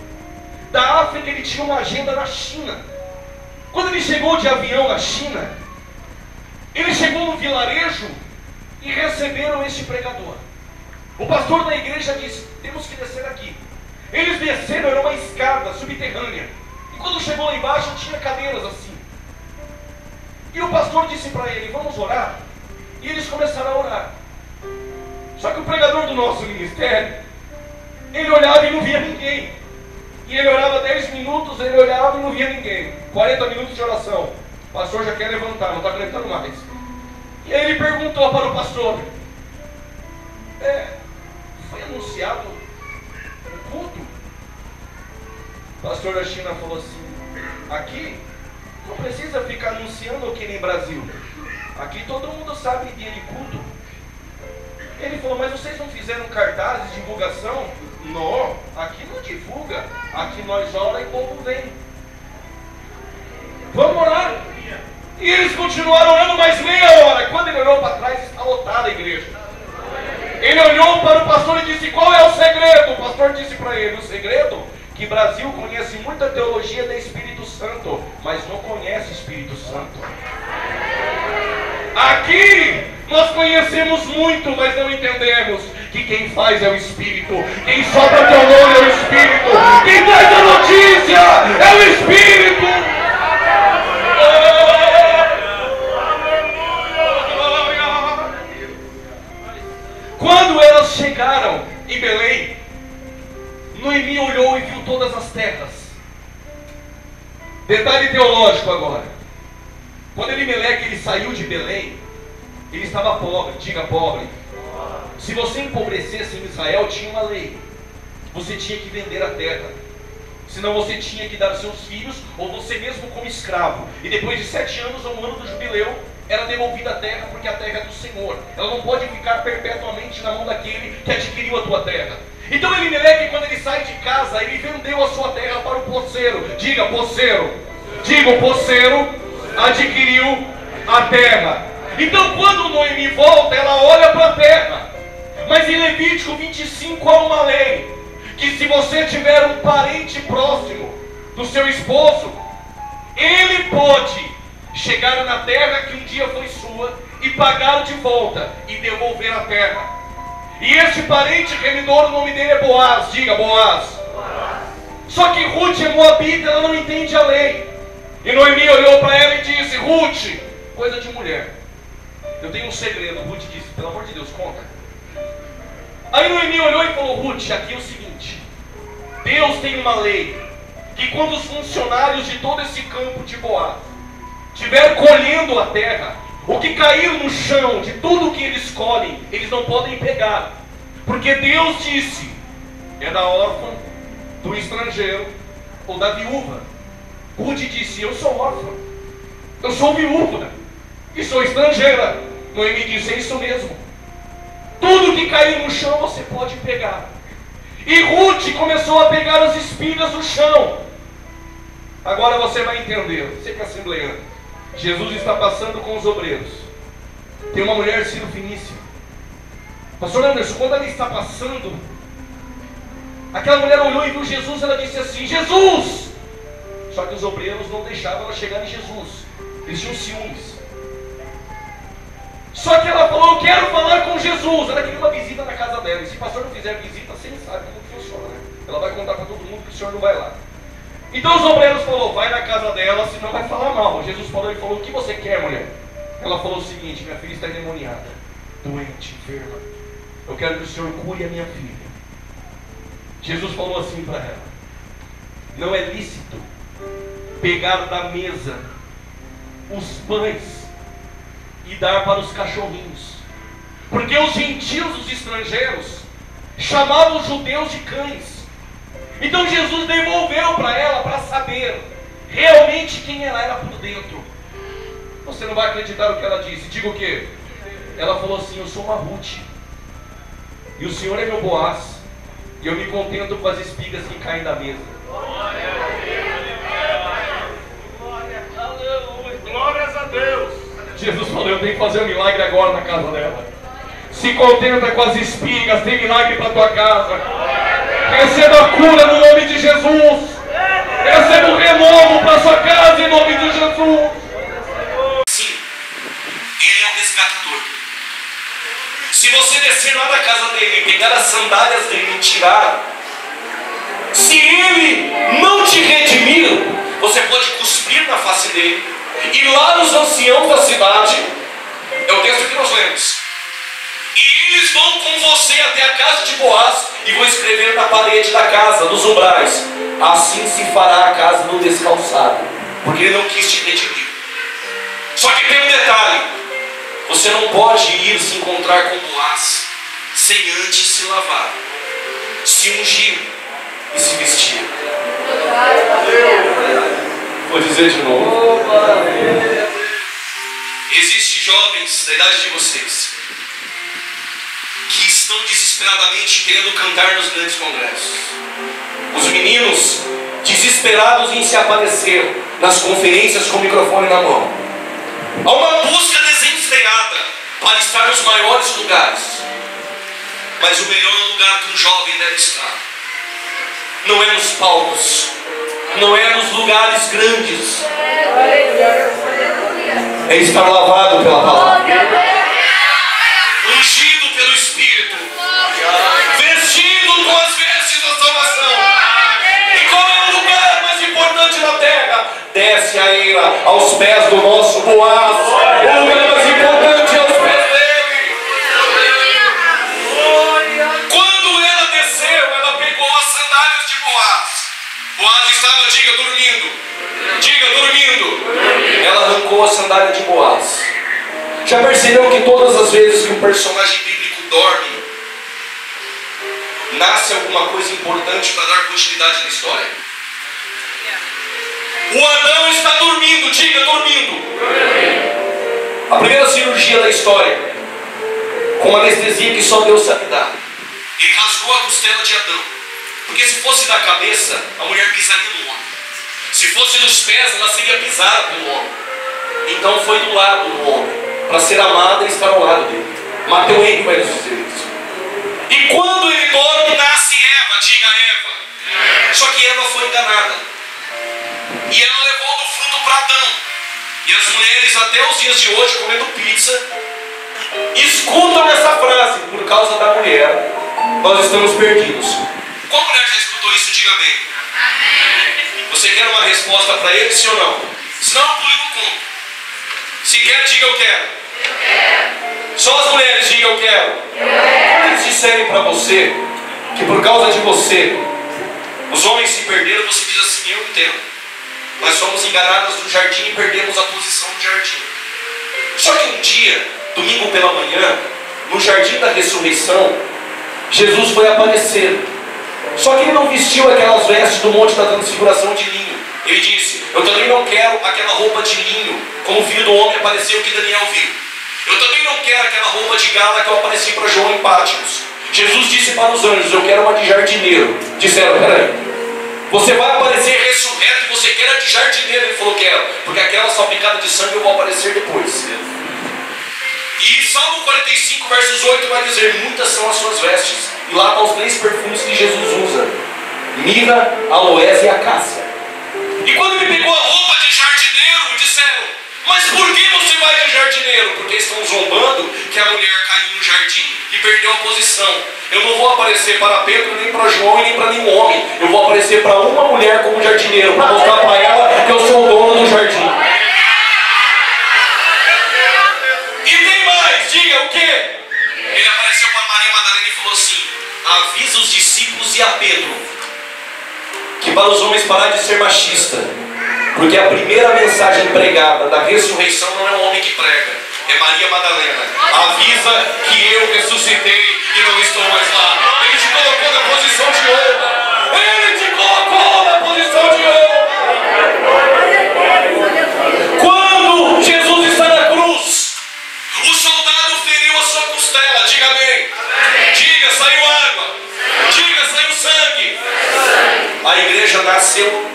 Da África ele tinha uma agenda na China. Quando ele chegou de avião na China, ele chegou no vilarejo e receberam este pregador. O pastor da igreja disse, temos que descer aqui. Eles desceram, era uma escada subterrânea. E quando chegou lá embaixo, tinha cadeiras assim. E o pastor disse para ele, vamos orar? E eles começaram a orar. Só que o pregador do nosso ministério, ele olhava e não via ninguém. E ele orava 10 minutos, ele olhava e não via ninguém. 40 minutos de oração. O pastor já quer levantar, não está aguentando mais. E aí ele perguntou para o pastor: foi anunciado um culto? O pastor da China falou assim: aqui não precisa ficar anunciando aqui nem Brasil. Aqui todo mundo sabe dia de culto. Ele falou: mas vocês não fizeram cartazes, divulgação? Não, aqui não divulga. Aqui nós oramos e o povo vem. Vamos orar. E eles continuaram orando mais meia hora. Quando ele olhou para trás, está lotada a igreja. Ele olhou para o pastor e disse: qual é o segredo? O pastor disse para ele: o segredo que Brasil conhece muita teologia do Espírito Santo, mas não conhece Espírito Santo. Aqui nós conhecemos muito, mas não entendemos que quem faz é o Espírito, quem sopra teu nome é o Espírito, quem traz a notícia é o Espírito. Quando elas chegaram em Belém, Noemi olhou e viu todas as terras. Detalhe teológico agora. Quando Elimeleque ele saiu de Belém, ele estava pobre, diga pobre. Se você empobrecesse em Israel, tinha uma lei. Você tinha que vender a terra. Senão você tinha que dar seus filhos, ou você mesmo como escravo. E depois de 7 anos, ou um ano do jubileu, era devolvida a terra, porque a terra é do Senhor. Ela não pode ficar perpetuamente na mão daquele que adquiriu a tua terra. Então Elimeleque, quando ele sai de casa, ele vendeu a sua terra para o poceiro. Diga poceiro. Diga o poceiro adquiriu a terra. Então quando Noemi volta, ela olha para a terra. Mas em Levítico 25 há uma lei, que se você tiver um parente próximo do seu esposo, ele pode chegar na terra que um dia foi sua e pagar de volta e devolver a terra. E este parente remidor, o nome dele é Boaz. Diga Boaz. Só que Ruth é moabita, ela não entende a lei. E Noemi olhou para ela e disse: Ruth, coisa de mulher, eu tenho um segredo. Ruth disse: pelo amor de Deus, conta. Aí Noemi olhou e falou: Ruth, aqui é o seguinte, Deus tem uma lei, que quando os funcionários de todo esse campo de Boaz estiver colhendo a terra, o que cair no chão de tudo que eles colhem, eles não podem pegar, porque Deus disse: é da órfã, do estrangeiro ou da viúva. Ruth disse: eu sou órfã, eu sou viúva e sou estrangeira. Noemi disse: é isso mesmo, tudo que cair no chão você pode pegar. E Ruth começou a pegar as espigas do chão. Agora você vai entender, você que é assembleano. Jesus está passando com os obreiros. Tem uma mulher siro-fenícia. Pastor Anderson, quando ela está passando, aquela mulher olhou e viu Jesus. Ela disse assim: Jesus! Só que os obreiros não deixavam ela chegar em Jesus. Eles tinham ciúmes. Só que ela falou: eu quero falar com Jesus. Ela queria uma visita na casa dela. E se o pastor não fizer visita, você não sabe como funciona, né? Ela vai contar para todo mundo que o senhor não vai lá. Então os obreiros falaram: vai na casa dela, senão vai falar mal. Jesus falou: o que você quer, mulher? Ela falou o seguinte: minha filha está endemoniada, doente, enferma. Eu quero que o senhor cure a minha filha. Jesus falou assim para ela: não é lícito pegar da mesa os pães e dar para os cachorrinhos, porque os gentios, os estrangeiros, chamavam os judeus de cães. Então Jesus devolveu para ela, para saber realmente quem ela era por dentro. Você não vai acreditar no que ela disse. Diga o quê? Ela falou assim: eu sou uma Ruth, e o Senhor é meu Boaz, e eu me contento com as espigas que caem da mesa. Glórias a Deus. Jesus falou: eu tenho que fazer um milagre agora na casa dela. Se contenta com as espigas, tem milagre para tua casa. Receba a cura no nome de Jesus. Receba o renovo para sua casa em nome de Jesus. Sim, Ele é o resgatador. Se você descer lá na casa dele e pegar as sandálias dele e tirar, se Ele não te redimir, você pode cuspir na face dele, ir lá nos anciãos da cidade, é o texto que nós lemos, e eles vão com você até a casa de Boaz e vão escrever na parede da casa, nos umbrais: assim se fará a casa do descalçado, porque ele não quis te redimir. Só que tem um detalhe: Você não pode ir se encontrar com Boaz sem antes se lavar, se ungir e se vestir. Vou dizer de novo. Existem jovens da idade de vocês que estão desesperadamente querendo cantar nos grandes congressos. Os meninos desesperados em se aparecer nas conferências com o microfone na mão. Há uma busca desenfreada para estar nos maiores lugares. Mas o melhor lugar que um jovem deve estar não é nos palcos, não é nos lugares grandes, é estar lavado pela palavra, ungido pelo Espírito, vestido com as vestes da salvação. E qual é o lugar mais importante na terra? Desce a eira aos pés do nosso Boaz. O lugar mais importante é aos pés dele. Quando ela desceu, ela pegou as sandálias de Boaz. Boaz estava, diga, dormindo. Diga, dormindo. Ela arrancou a sandália de Boaz. Já percebeu que todas as vezes que um personagem bíblico dorme, nasce alguma coisa importante para dar continuidade na história? O Adão está dormindo, diga, dormindo. A primeira cirurgia da história, com anestesia que só Deus sabe dar. Ele rasgou a costela de Adão. Porque se fosse da cabeça, a mulher pisaria no homem. Se fosse dos pés, ela seria pisada pelo homem. Então foi do lado do homem, para ser amada e estar ao lado dele. Mateus Henrique vai nos dizer isso. E quando ele dorme, nasce Eva, diga Eva. Só que Eva foi enganada. E ela levou do fruto para Adão. E as mulheres até os dias de hoje, comendo pizza, escutam essa frase: por causa da mulher, nós estamos perdidos. Qual mulher já escutou isso? Diga bem. Você quer uma resposta para ele, sim ou não? Senão eu pulo no conto. Se quer, diga eu quero. Só as mulheres, diga eu quero. Quando eles disserem para você que por causa de você os homens se perderam, você diz assim: eu entendo. Nós somos enganadas no jardim e perdemos a posição no jardim. Só que um dia, domingo pela manhã, no jardim da ressurreição, Jesus foi aparecer. Só que ele não vestiu aquelas vestes do monte da transfiguração de linho. Ele disse: eu também não quero aquela roupa de linho, como o filho do homem apareceu que Daniel viu. Eu também não quero aquela roupa de gala que eu apareci para João em Pátimos. Jesus disse para os anjos: eu quero uma de jardineiro. Disseram: peraí, você vai aparecer ressurreto e você quer a de jardineiro? Ele falou: quero, porque aquela salpicada de sangue eu vou aparecer depois. E Salmo 45, versos 8 vai dizer: muitas são as suas vestes. E lá estão os 3 perfumes que Jesus usa: mirra, aloés e acácia. E quando ele pegou a roupa de jardineiro, disseram: mas por que você vai de jardineiro? Porque estão zombando que a mulher caiu no jardim e perdeu a posição. Eu não vou aparecer para Pedro, nem para João e nem para nenhum homem. Eu vou aparecer para uma mulher como jardineiro, para mostrar para ela que eu sou o dono do jardim. E tem mais, diga o quê? Ele apareceu para Maria Madalena e falou assim: avisa os discípulos e a Pedro que para os homens parar de ser machista, porque a primeira mensagem pregada da ressurreição não é um homem que prega, é Maria Madalena. Avisa que eu ressuscitei e não estou mais lá. Ele te colocou na posição de honra. Ele te colocou na posição de honra. Quando Jesus está na cruz, o soldado feriu a sua costela. Diga amém. Diga: saiu água. Diga: saiu sangue. A igreja nasceu.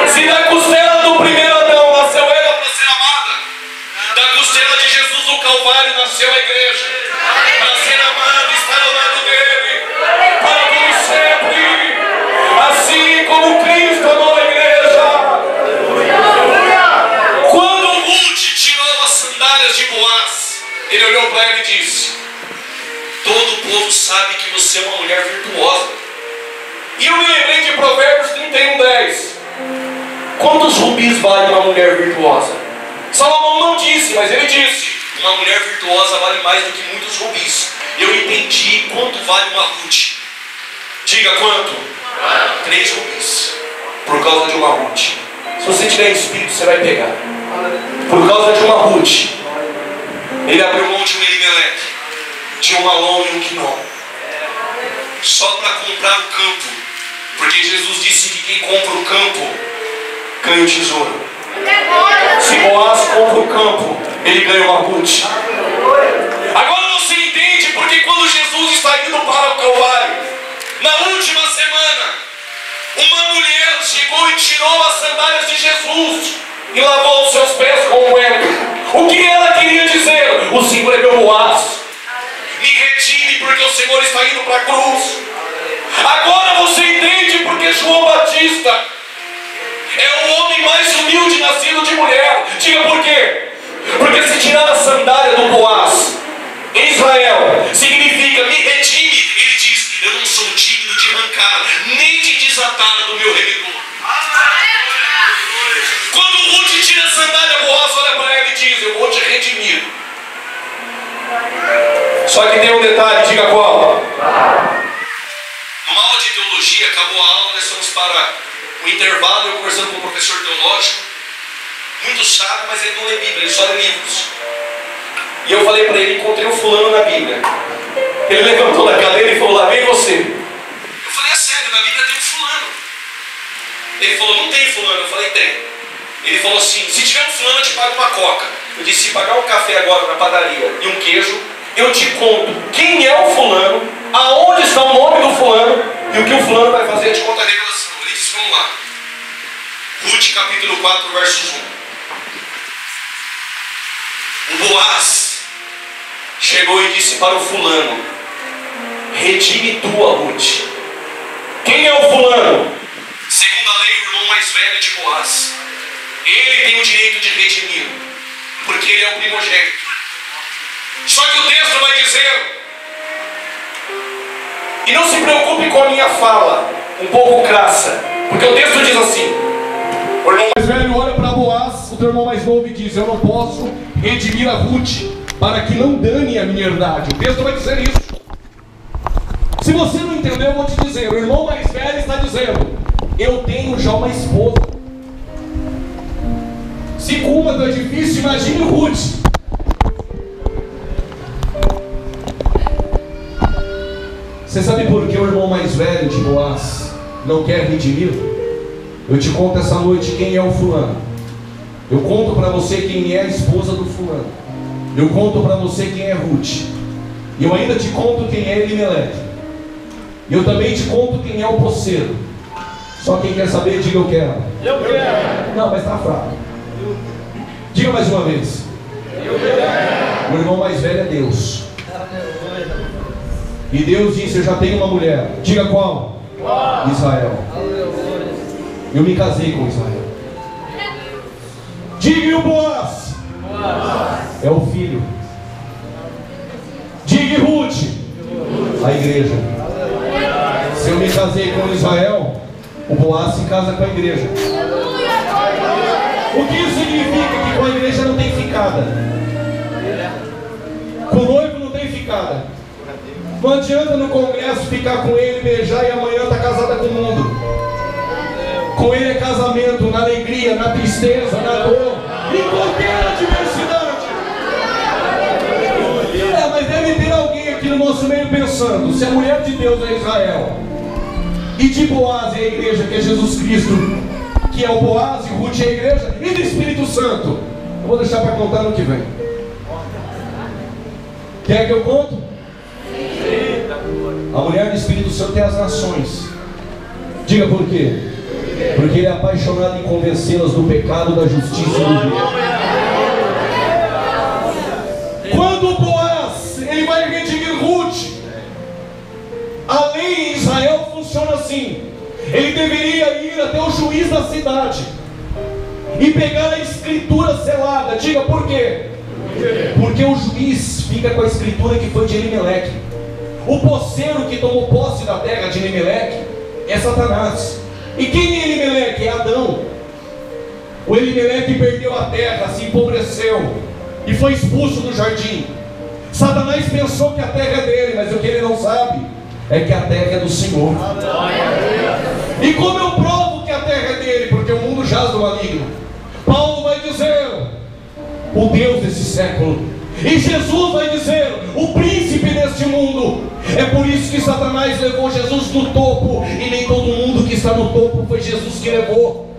Se da costela do primeiro Adão nasceu Eva para ser amada, da costela de Jesus no Calvário nasceu a igreja para ser amada e estar ao lado dele para todo sempre, assim como Cristo amou a igreja. Quando Ruth tirou as sandálias de Boaz, ele olhou para ela e disse: todo o povo sabe que você é uma mulher virtuosa. E eu me lembrei de Provérbios 31:10. Quantos rubis vale uma mulher virtuosa? Salomão não disse, mas ele disse: uma mulher virtuosa vale mais do que muitos rubis. Eu entendi quanto vale uma Ruth. Diga quanto? 3 rubis. Por causa de uma Ruth. Se você tiver espírito, você vai pegar. Por causa de uma Ruth, ele abriu mão de um Elimelec, de um Malom e um Quinon, só para comprar o campo. Porque Jesus disse que quem compra o campo ganha o tesouro. Se Boaz compra o campo, ele ganha uma Ruth. Agora você entende porque quando Jesus está indo para o Calvário, na última semana, uma mulher chegou e tirou as sandálias de Jesus e lavou os seus pés com o óleo. O que ela queria dizer? O Senhor é meu Boaz. Me retire porque o Senhor está indo para a cruz. Agora você entende porque João Batista é o homem mais humilde nascido de mulher. Diga por quê? Porque se tirar a sandália do Boaz em Israel significa me retire. Ele diz: eu não sou digno de arrancar nem de desatar do meu remedor. Quando Ruth tira a sandália, Boaz olha para ela e diz: eu vou te redimir. Só que tem um detalhe, diga qual? Numa aula de teologia, acabou a aula, nós fomos para o intervalo, eu conversando com o professor teológico, muito sábio, mas ele não lê Bíblia, ele só lê livros. E eu falei para ele: encontrei um fulano na Bíblia. Ele levantou da cadeira e falou: lá vem você. Eu falei: é sério, na Bíblia tem um fulano. Ele falou: não tem fulano. Eu falei: tem. Ele falou assim: se tiver um fulano, eu te pago uma coca. Eu disse: se pagar um café agora na padaria e um queijo, eu te conto quem é o fulano, aonde está o nome do fulano e o que o fulano vai fazer. Eu te conto a revelação. Ele disse: vamos lá. Ruth capítulo 4, versos 1. O Boaz chegou e disse para o fulano: redime tua, Ruth. Quem é o fulano? Segundo a lei, o irmão mais velho de Boaz. Ele tem o direito de redimir, porque ele é o primogênito. Só que o texto vai dizer, e não se preocupe com a minha fala um pouco crassa, porque o texto diz assim: o irmão mais velho olha para Boaz, o teu irmão mais novo, e diz: eu não posso redimir a Ruth para que não dane a minha herdade. O texto vai dizer isso. Se você não entendeu, eu vou te dizer: o irmão mais velho está dizendo: eu tenho já uma esposa. Se com uma é difícil, imagine Ruth. Você sabe por que o irmão mais velho de Boaz não quer redimir? Eu te conto essa noite quem é o fulano. Eu conto para você quem é a esposa do fulano. Eu conto para você quem é Ruth. E eu ainda te conto quem é Elimelec. E eu também te conto quem é o poceiro. Só quem quer saber, diga: eu quero. Eu quero. Não, mas está fraco. Diga mais uma vez. Eu quero. O irmão mais velho é Deus. E Deus disse: eu já tenho uma mulher. Diga qual? Israel. Eu me casei com Israel. Diga: e o Boaz? É o filho. Diga: Ruth? A igreja. Se eu me casei com Israel, o Boaz se casa com a igreja. O que isso significa? Que com a igreja não tem ficada. Com o noivo não tem ficada. Não adianta no congresso ficar com ele, beijar e amanhã está casada com o mundo. Com ele é casamento na alegria, na tristeza, na dor, em qualquer adversidade. Mas deve ter alguém aqui no nosso meio pensando: se a mulher de Deus é Israel e de Boaz é a igreja, que é Jesus Cristo, que é o Boaz, e Ruth é a igreja, e do Espírito Santo, eu vou deixar para contar no que vem. Quer que eu conto? A mulher do Espírito Santo é as nações. Diga por quê? Porque ele é apaixonado em convencê-las do pecado, da justiça e do bem. Quando o Boaz ele vai redimir Ruth, a lei em Israel funciona assim: ele deveria ir até o juiz da cidade e pegar a escritura selada. Diga por quê? Porque o juiz fica com a escritura que foi de Elimelec. O poceiro que tomou posse da terra de Elimelec é Satanás. E quem é Elimelec? É Adão. O Elimelec perdeu a terra, se empobreceu e foi expulso do jardim. Satanás pensou que a terra é dele, mas o que ele não sabe é que a terra é do Senhor. E como eu provo que a terra é dele? Porque o mundo jaz do maligno. o Deus desse século. E Jesus vai dizer, o príncipe deste mundo. É por isso que Satanás levou Jesus no topo, e nem todo mundo que está no topo foi Jesus que levou.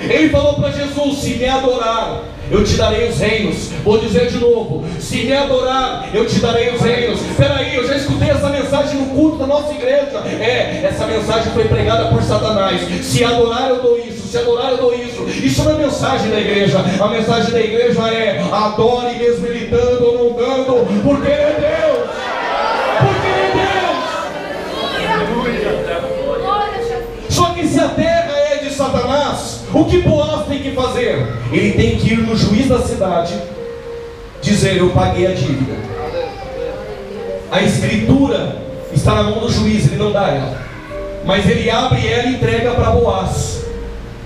Ele falou para Jesus: se me adorar, eu te darei os reinos. Vou dizer de novo: se me adorar, eu te darei os reinos. Espera aí, eu já escutei essa mensagem no culto da nossa igreja. Essa mensagem foi pregada por Satanás. Se adorar eu dou isso, se adorar eu dou isso. Isso não é mensagem da igreja. A mensagem da igreja é: adore mesmo ele dando ou não dando, porque ele é Deus. Porque ele é Deus. Só que se a terra é de Satanás, o que Boaz tem que fazer? Ele tem que ir no juiz da cidade, dizer: eu paguei a dívida. A escritura está na mão do juiz, ele não dá ela, mas ele abre ela e entrega para Boaz.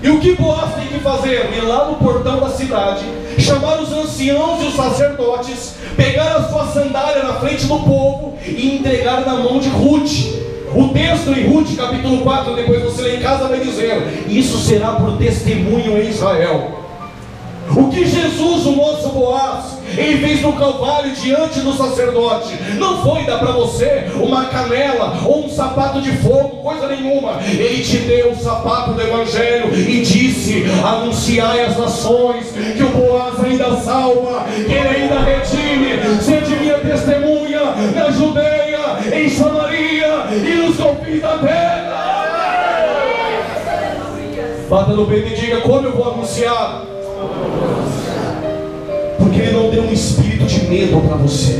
E o que Boaz tem que fazer? Ir lá no portão da cidade, chamar os anciãos e os sacerdotes, pegar a sua sandália na frente do povo e entregar na mão de Ruth. O texto em Ruth capítulo 4, depois você lê em casa, vai dizer: isso será por testemunho em Israel. O que Jesus, o nosso Boaz, ele fez no Calvário diante do sacerdote, não foi dar para você uma canela ou um sapato de fogo, coisa nenhuma. Ele te deu o sapato do Evangelho e disse: anunciai às nações que o Boaz ainda salva, que ele ainda redime. Sede minha testemunha na Judeia, em Samaria e nos confins da terra. Bata no peito e diga: como eu vou anunciar? Porque ele não deu um espírito de medo para você.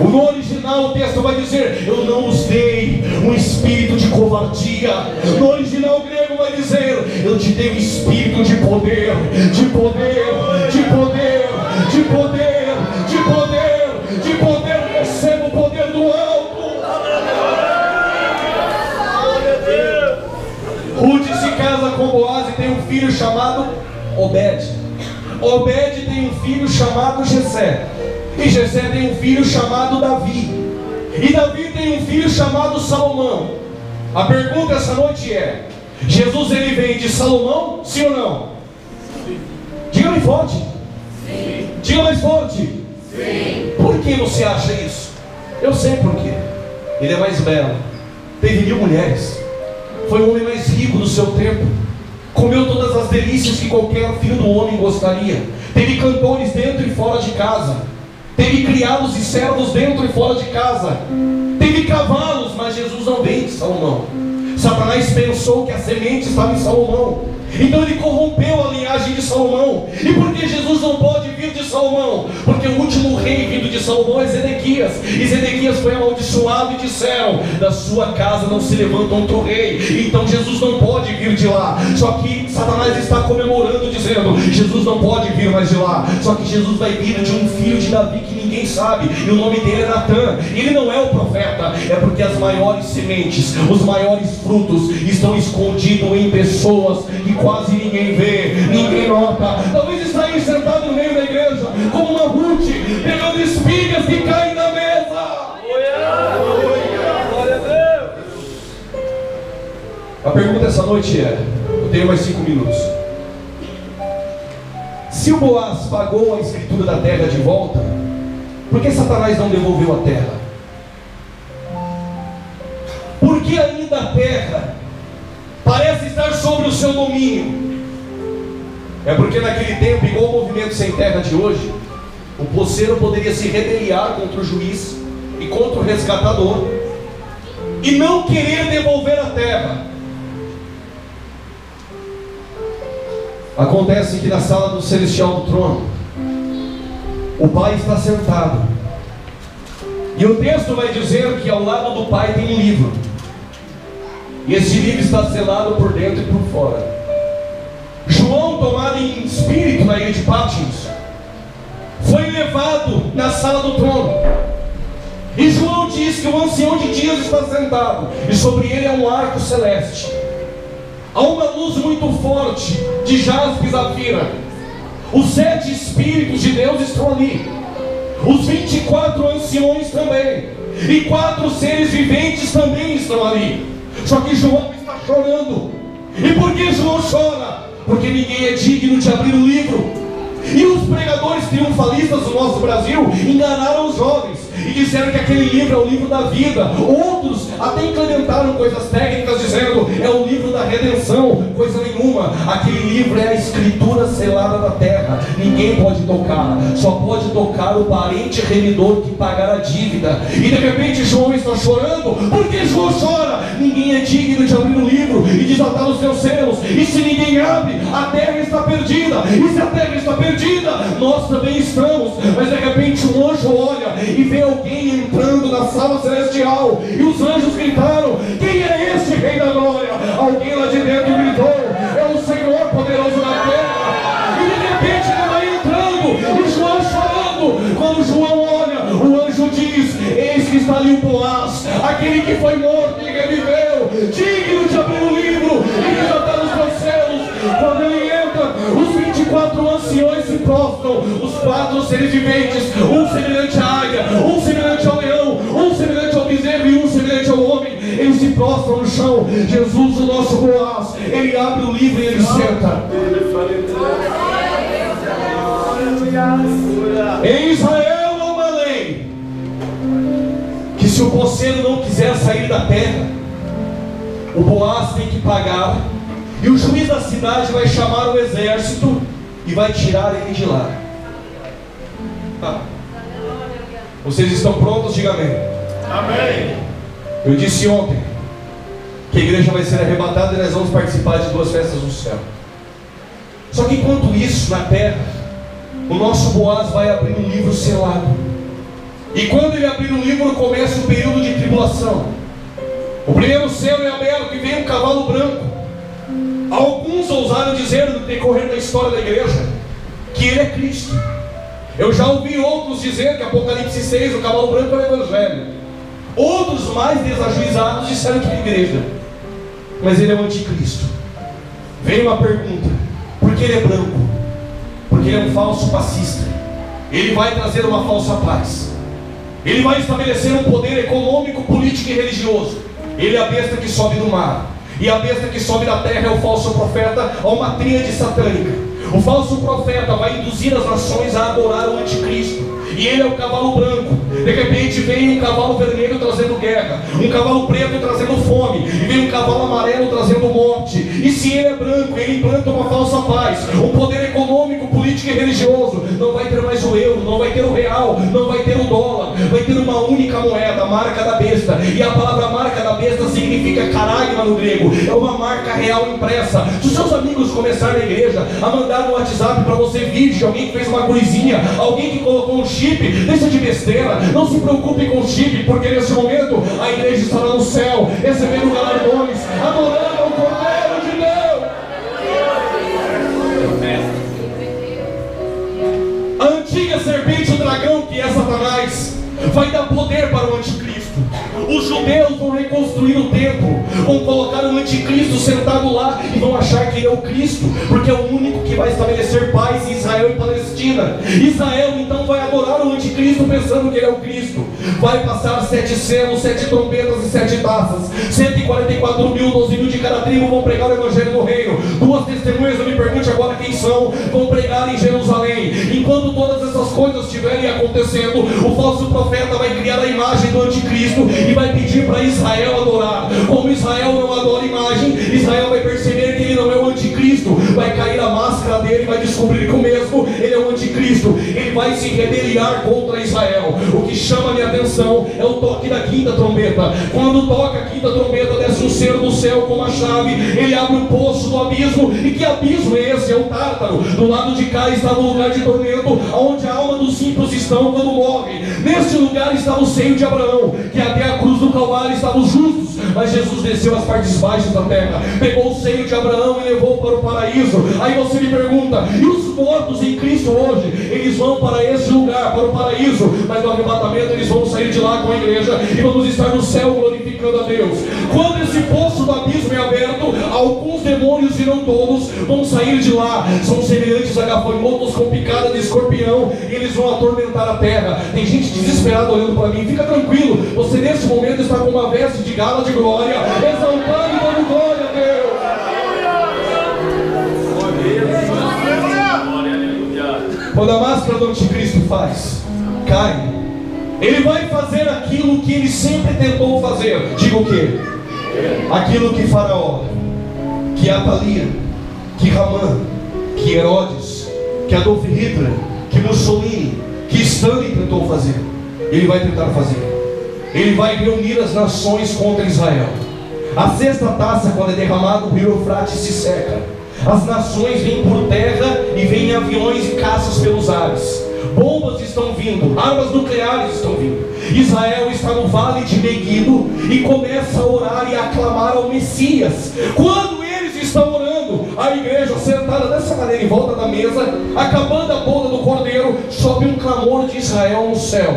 No original o texto vai dizer: eu não os dei um espírito de covardia. No original grego vai dizer: eu te dei um espírito de poder, de poder, de poder, de poder, de poder, de poder. Receba o poder do alto. Ruth se casa com Boaz e tem um filho chamado Obed. Obed tem um filho chamado Jessé. E Jessé tem um filho chamado Davi. E Davi tem um filho chamado Salomão. A pergunta essa noite é: Jesus ele vem de Salomão, sim ou não? Sim. Diga mais forte. Sim. Diga mais forte. Sim. Por que você acha isso? Eu sei por quê. Ele é mais belo, teve 1000 mulheres, foi o homem mais rico do seu tempo, comeu todas as delícias que qualquer filho do homem gostaria, teve cantores dentro e fora de casa, teve criados e servos dentro e fora de casa, teve cavalos. Mas Jesus não veio de Salomão. Satanás pensou que a semente estava em Salomão, então ele corrompeu a linhagem de Salomão. E por que Jesus não pode vir de Salomão? Porque o último rei vindo de Salomão é Zedequias. E Zedequias foi amaldiçoado e disseram: da sua casa não se levanta outro rei. Então Jesus não pode vir de lá. Só que Satanás está comemorando, dizendo: Jesus não pode vir mais de lá. Só que Jesus vai vir de um filho de Davi que ninguém sabe, e o nome dele é Natã. Ele não é o profeta. É porque as maiores sementes, os maiores frutos estão escondidos em pessoas que quase ninguém vê, ninguém nota. Talvez está aí sentado no meio da igreja como uma Ruth, pegando espigas que caem na mesa. Glória a Deus. A pergunta essa noite é: eu tenho mais 5 minutos. Se o Boaz pagou a escritura da terra de volta, por que Satanás não devolveu a terra? Por que ainda a terra parece estar sobre o seu domínio? É porque naquele tempo, igual o movimento sem terra de hoje, o poceiro poderia se rebeliar contra o juiz e contra o resgatador e não querer devolver a terra. Acontece que na sala do celestial do trono, o Pai está sentado, e o texto vai dizer que ao lado do Pai tem um livro, e esse livro está selado por dentro e por fora. João, tomado em espírito na ilha de Patmos, foi levado na sala do trono, e João diz que o ancião de dias está sentado, e sobre ele é um arco celeste. Há uma luz muito forte de jaspe e safira. Os 7 espíritos de Deus estão ali, os 24 anciões também, e 4 seres viventes também estão ali. Só que João está chorando. E por que João chora? Porque ninguém é digno de abrir o livro. E os pregadores triunfalistas do nosso Brasil enganaram os jovens e disseram que aquele livro é o livro da vida. Outros até implementaram coisas técnicas dizendo é o livro da redenção. Coisa nenhuma. Aquele livro é a escritura selada da terra. Ninguém pode tocar. Só pode tocar o parente remidor que pagar a dívida. E de repente João está chorando. Por que João chora? Ninguém é digno de abrir o livro e desatar os seus selos. E se ninguém abre, a terra está perdida. E se a terra está perdida, nós também estamos. Mas de repente um anjo olha e vê alguém entrando na sala celestial. E os anjos gritaram: quem é este Rei da Glória? Alguém lá de dentro gritou: é o Senhor poderoso na terra. E de repente ele vai entrando, e João chorando. Quando João olha, o anjo diz: eis que está ali o Boaz, aquele que foi morto e reviveu, digno de abrir o livro e desatar os seus selos. Quando ele entra, os 24 anciões se prostram, os 4 seres viventes, um semelhante à águia, um semelhante ao leão, um semelhante ao bezerro e um semelhante ao homem. Eles se prostram no chão. Jesus, o nosso Boaz, ele abre o livro e ele senta. Em Israel há uma lei que se o poceiro não quiser sair da terra, o Boaz tem que pagar. E o juiz da cidade vai chamar o exército e vai tirar ele de lá. Vocês estão prontos? Diga amém. Amém. Eu disse ontem que a igreja vai ser arrebatada e nós vamos participar de 2 festas no céu. Só que enquanto isso, na terra, o nosso Boaz vai abrir um livro selado. E quando ele abrir o livro, começa o período de tribulação. O primeiro céu é aberto e vem um cavalo branco. Alguns ousaram dizer no decorrer da história da igreja que ele é Cristo. Eu já ouvi outros dizer que Apocalipse 6, o cavalo branco, é o Evangelho. Outros mais desajuizados disseram que é a igreja. Mas ele é o anticristo. Vem uma pergunta: por que ele é branco? Porque ele é um falso pacista. Ele vai trazer uma falsa paz. Ele vai estabelecer um poder econômico, político e religioso. Ele é a besta que sobe do mar. E a besta que sobe da terra é o falso profeta, a uma tríade satânica. O falso profeta vai induzir as nações a adorar o anticristo. E ele é o cavalo branco. De repente vem um cavalo vermelho trazendo guerra, um cavalo preto trazendo fome, e vem um cavalo amarelo trazendo morte. E se ele é branco, ele implanta uma falsa paz, um poder econômico, político e religioso. Não vai ter mais o euro, não vai ter o real, não vai ter o dólar. Vai ter uma única moeda, a marca da besta. E a palavra marca da besta significa caragma no grego. É uma marca real impressa. Se os seus amigos começarem na igreja a mandar no WhatsApp para você vídeo de alguém que fez uma cruzinha, alguém que colocou um chip, deixa de besteira. Não se preocupe com o chip, porque nesse momento a igreja estará no céu, recebendo galardões, adorando ao Cordeiro de Deus. A antiga serpente, o dragão, que é Satanás, vai dar poder para o anticristo. Os judeus vão reconstruir o templo, vão colocar o anticristo sentado lá e vão achar que ele é o Cristo, porque é o único que vai estabelecer paz em Israel e Palestina. Israel então vai adorar o anticristo pensando que ele é o Cristo. Vai passar 7 selos, 7 trombetas e 7 taças. 144 mil, 12 mil de cada tribo vão pregar o evangelho do reino. 2 testemunhas, não me pergunte agora quem são, vão pregar em Jerusalém. Enquanto todas essas coisas estiverem acontecendo, o falso profeta vai criar a imagem do anticristo e vai pedir para Israel adorar. Como Israel não adora imagem, Israel vai perceber que ele não é o anticristo. Vai cair a máscara dele e vai descobrir que o mesmo ele é o anticristo. Ele vai se rebeliar contra Israel. O que chama a minha atenção é o toque da 5ª trombeta. Quando toca a 5ª trombeta, desce um ser do céu com uma chave. Ele abre o poço do abismo. E que abismo é esse? É o Tártaro. Do lado de cá estava o lugar de tormento, onde a alma dos ímpios estão quando morrem. Neste lugar estava o seio de Abraão, que até a cruz do Calvário estavam os justos. Mas Jesus desceu às partes baixas da terra, pegou o seio de Abraão e levou para o paraíso. Aí você me pergunta: e os mortos em Cristo hoje? Eles vão para esse lugar, para o paraíso, mas no arrebatamento eles vão sair de lá com a igreja e vamos estar no céu glorificando a Deus. Quando esse poço do abismo é aberto, alguns demônios, e não todos, vão sair de lá. São semelhantes a gafanhotos com picada de escorpião, e eles vão atormentar a terra. Tem gente desesperada olhando para mim. Fica tranquilo, você nesse momento está com uma veste de gala de glória, exaltando e dando glória a Deus. Quando a máscara do anticristo faz, cai, ele vai fazer aquilo que ele sempre tentou fazer. Diga o quê? Aquilo que Faraó, que Atalia, que Ramã, que Herodes, que Adolf Hitler, que Mussolini, que Stalin tentou fazer. Ele vai tentar fazer. Ele vai reunir as nações contra Israel. A sexta taça, quando é derramada, o rio Eufrates se seca. As nações vêm por terra e vêm em aviões e caças pelos ares. Bombas estão vindo, armas nucleares estão vindo. Israel está no vale de Meguido e começa a orar e a aclamar ao Messias. Quando eles estão orando, a igreja sentada dessa maneira em volta da mesa, acabando a boda do cordeiro, sobe um clamor de Israel no céu.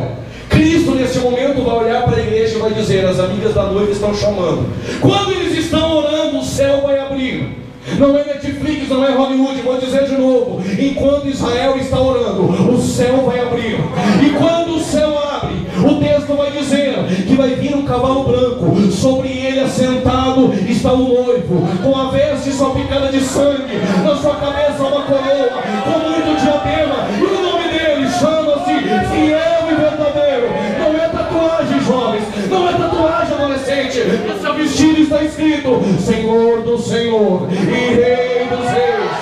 Cristo nesse momento vai olhar para a igreja e vai dizer: as amigas da noiva estão chamando. Quando eles estão orando, o céu vai abrir. Não é Netflix, não é Hollywood, vou dizer de novo. Enquanto Israel está orando, o céu vai abrir. E quando o céu abre, o texto vai dizer que vai vir um cavalo branco. Sobre ele assentado está o noivo, com a veste salpicada de sangue, na sua cabeça uma coroa, com muito diadema. E o nome dele chama-se Fiel e Verdadeiro. Não é tatuagem, jovens, não é tatuagem, adolescente. No seu vestido está escrito: Senhor do Senhor e Rei dos Reis.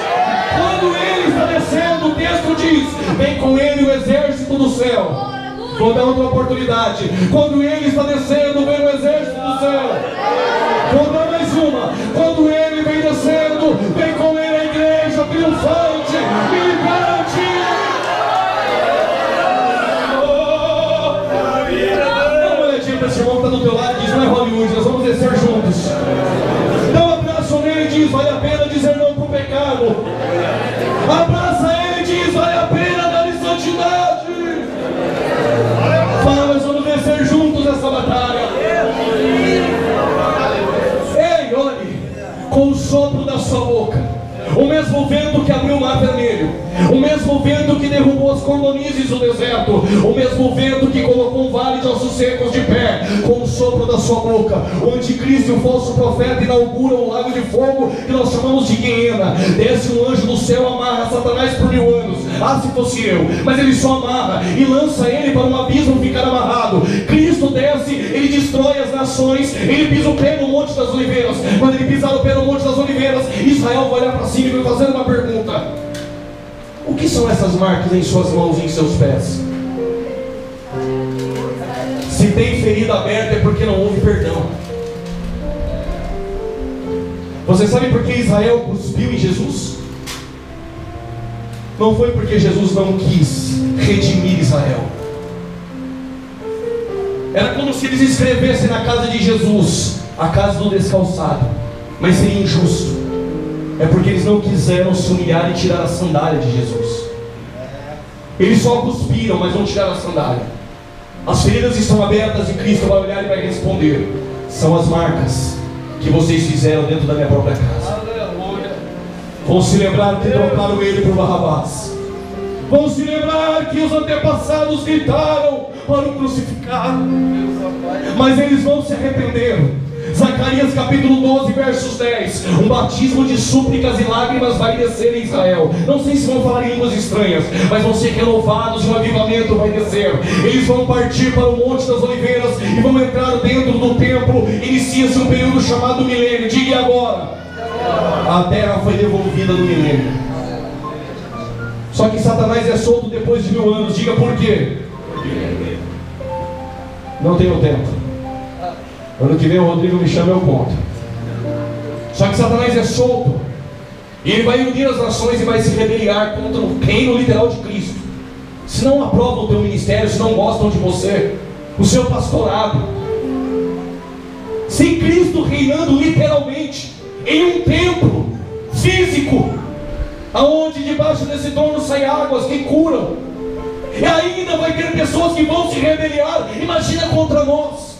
Quando ele está descendo, o texto diz: vem com ele o exército do céu. Vou dar outra oportunidade. Quando ele está descendo, vem o exército do céu. Vou dar mais uma. Quando ele vem descendo, vem com ele a igreja triunfante, militante. Dá uma olhadinha para esse irmão que está do teu lado e diz: não é Hollywood, nós vamos descer juntos. Dá um abraço nele e diz: vale a pena dizer não para o pecado. Abraça ele e diz: vale a pena dar em santidade. Fala, nós vamos vencer juntos essa batalha. Ei, olhe, com o sopro da sua boca, o mesmo vento que abriu o mar vermelho, o mesmo vento que derrubou as cordonizes do deserto, o mesmo vento que colocou um vale de ossos secos de pé, com o sopro da sua boca, o anticristo e o falso profeta inauguram o lago de fogo que nós chamamos de Guiena. Desce um anjo do céu, amarra Satanás por 1000 anos. Ah, se fosse eu, mas ele só amarra e lança ele para um abismo ficar amarrado. Cristo desce, ele destrói as nações, ele pisa o pé no Monte das Oliveiras. Quando ele pisar o pé no Monte das Oliveiras, Israel vai olhar para cima e vai fazer uma pergunta: o que são essas marcas em suas mãos e em seus pés? Se tem ferida aberta é porque não houve perdão. Você sabe por que Israel cuspiu em Jesus? Não foi porque Jesus não quis redimir Israel. Era como se eles escrevessem na casa de Jesus: a casa do descalçado. Mas seria injusto. É porque eles não quiseram se humilhar e tirar a sandália de Jesus. Eles só cuspiram, mas não tiraram a sandália. As feridas estão abertas e Cristo vai olhar e vai responder: são as marcas que vocês fizeram dentro da minha própria casa. Vão se lembrar que trocaram ele por Barrabás. Vão se lembrar que os antepassados gritaram para o crucificar. Mas eles vão se arrepender. Zacarias capítulo 12, versos 10. Um batismo de súplicas e lágrimas vai descer em Israel. Não sei se vão falar em línguas estranhas, mas vão ser renovados e um avivamento vai descer. Eles vão partir para o Monte das Oliveiras e vão entrar dentro do templo. Inicia-se um período chamado milênio. Diga agora. A terra foi devolvida no milênio. Só que Satanás é solto depois de 1000 anos. Diga por quê? Não tenho tempo. Ano que vem o Rodrigo me chama e eu conto. Só que Satanás é solto. E ele vai unir as nações e vai se rebeliar contra o reino literal de Cristo. Se não aprovam o teu ministério, se não gostam de você, o seu pastorado, sem Cristo reinando literalmente em um templo físico, aonde debaixo desse trono saem águas que curam, e ainda vai ter pessoas que vão se rebeliar. Imagina contra nós.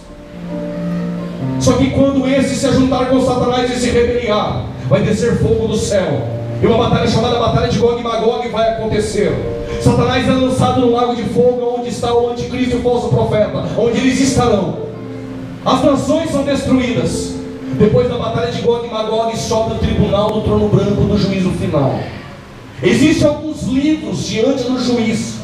Só que quando esse se juntar com Satanás e se rebeliar, vai descer fogo do céu, e uma batalha chamada Batalha de Gog e Magog vai acontecer. Satanás é lançado no lago de fogo, onde está o anticristo e o falso profeta, onde eles estarão. As nações são destruídas. Depois da batalha de Gog e Magog, sobe o tribunal do trono branco do juízo final. Existem alguns livros diante do juiz,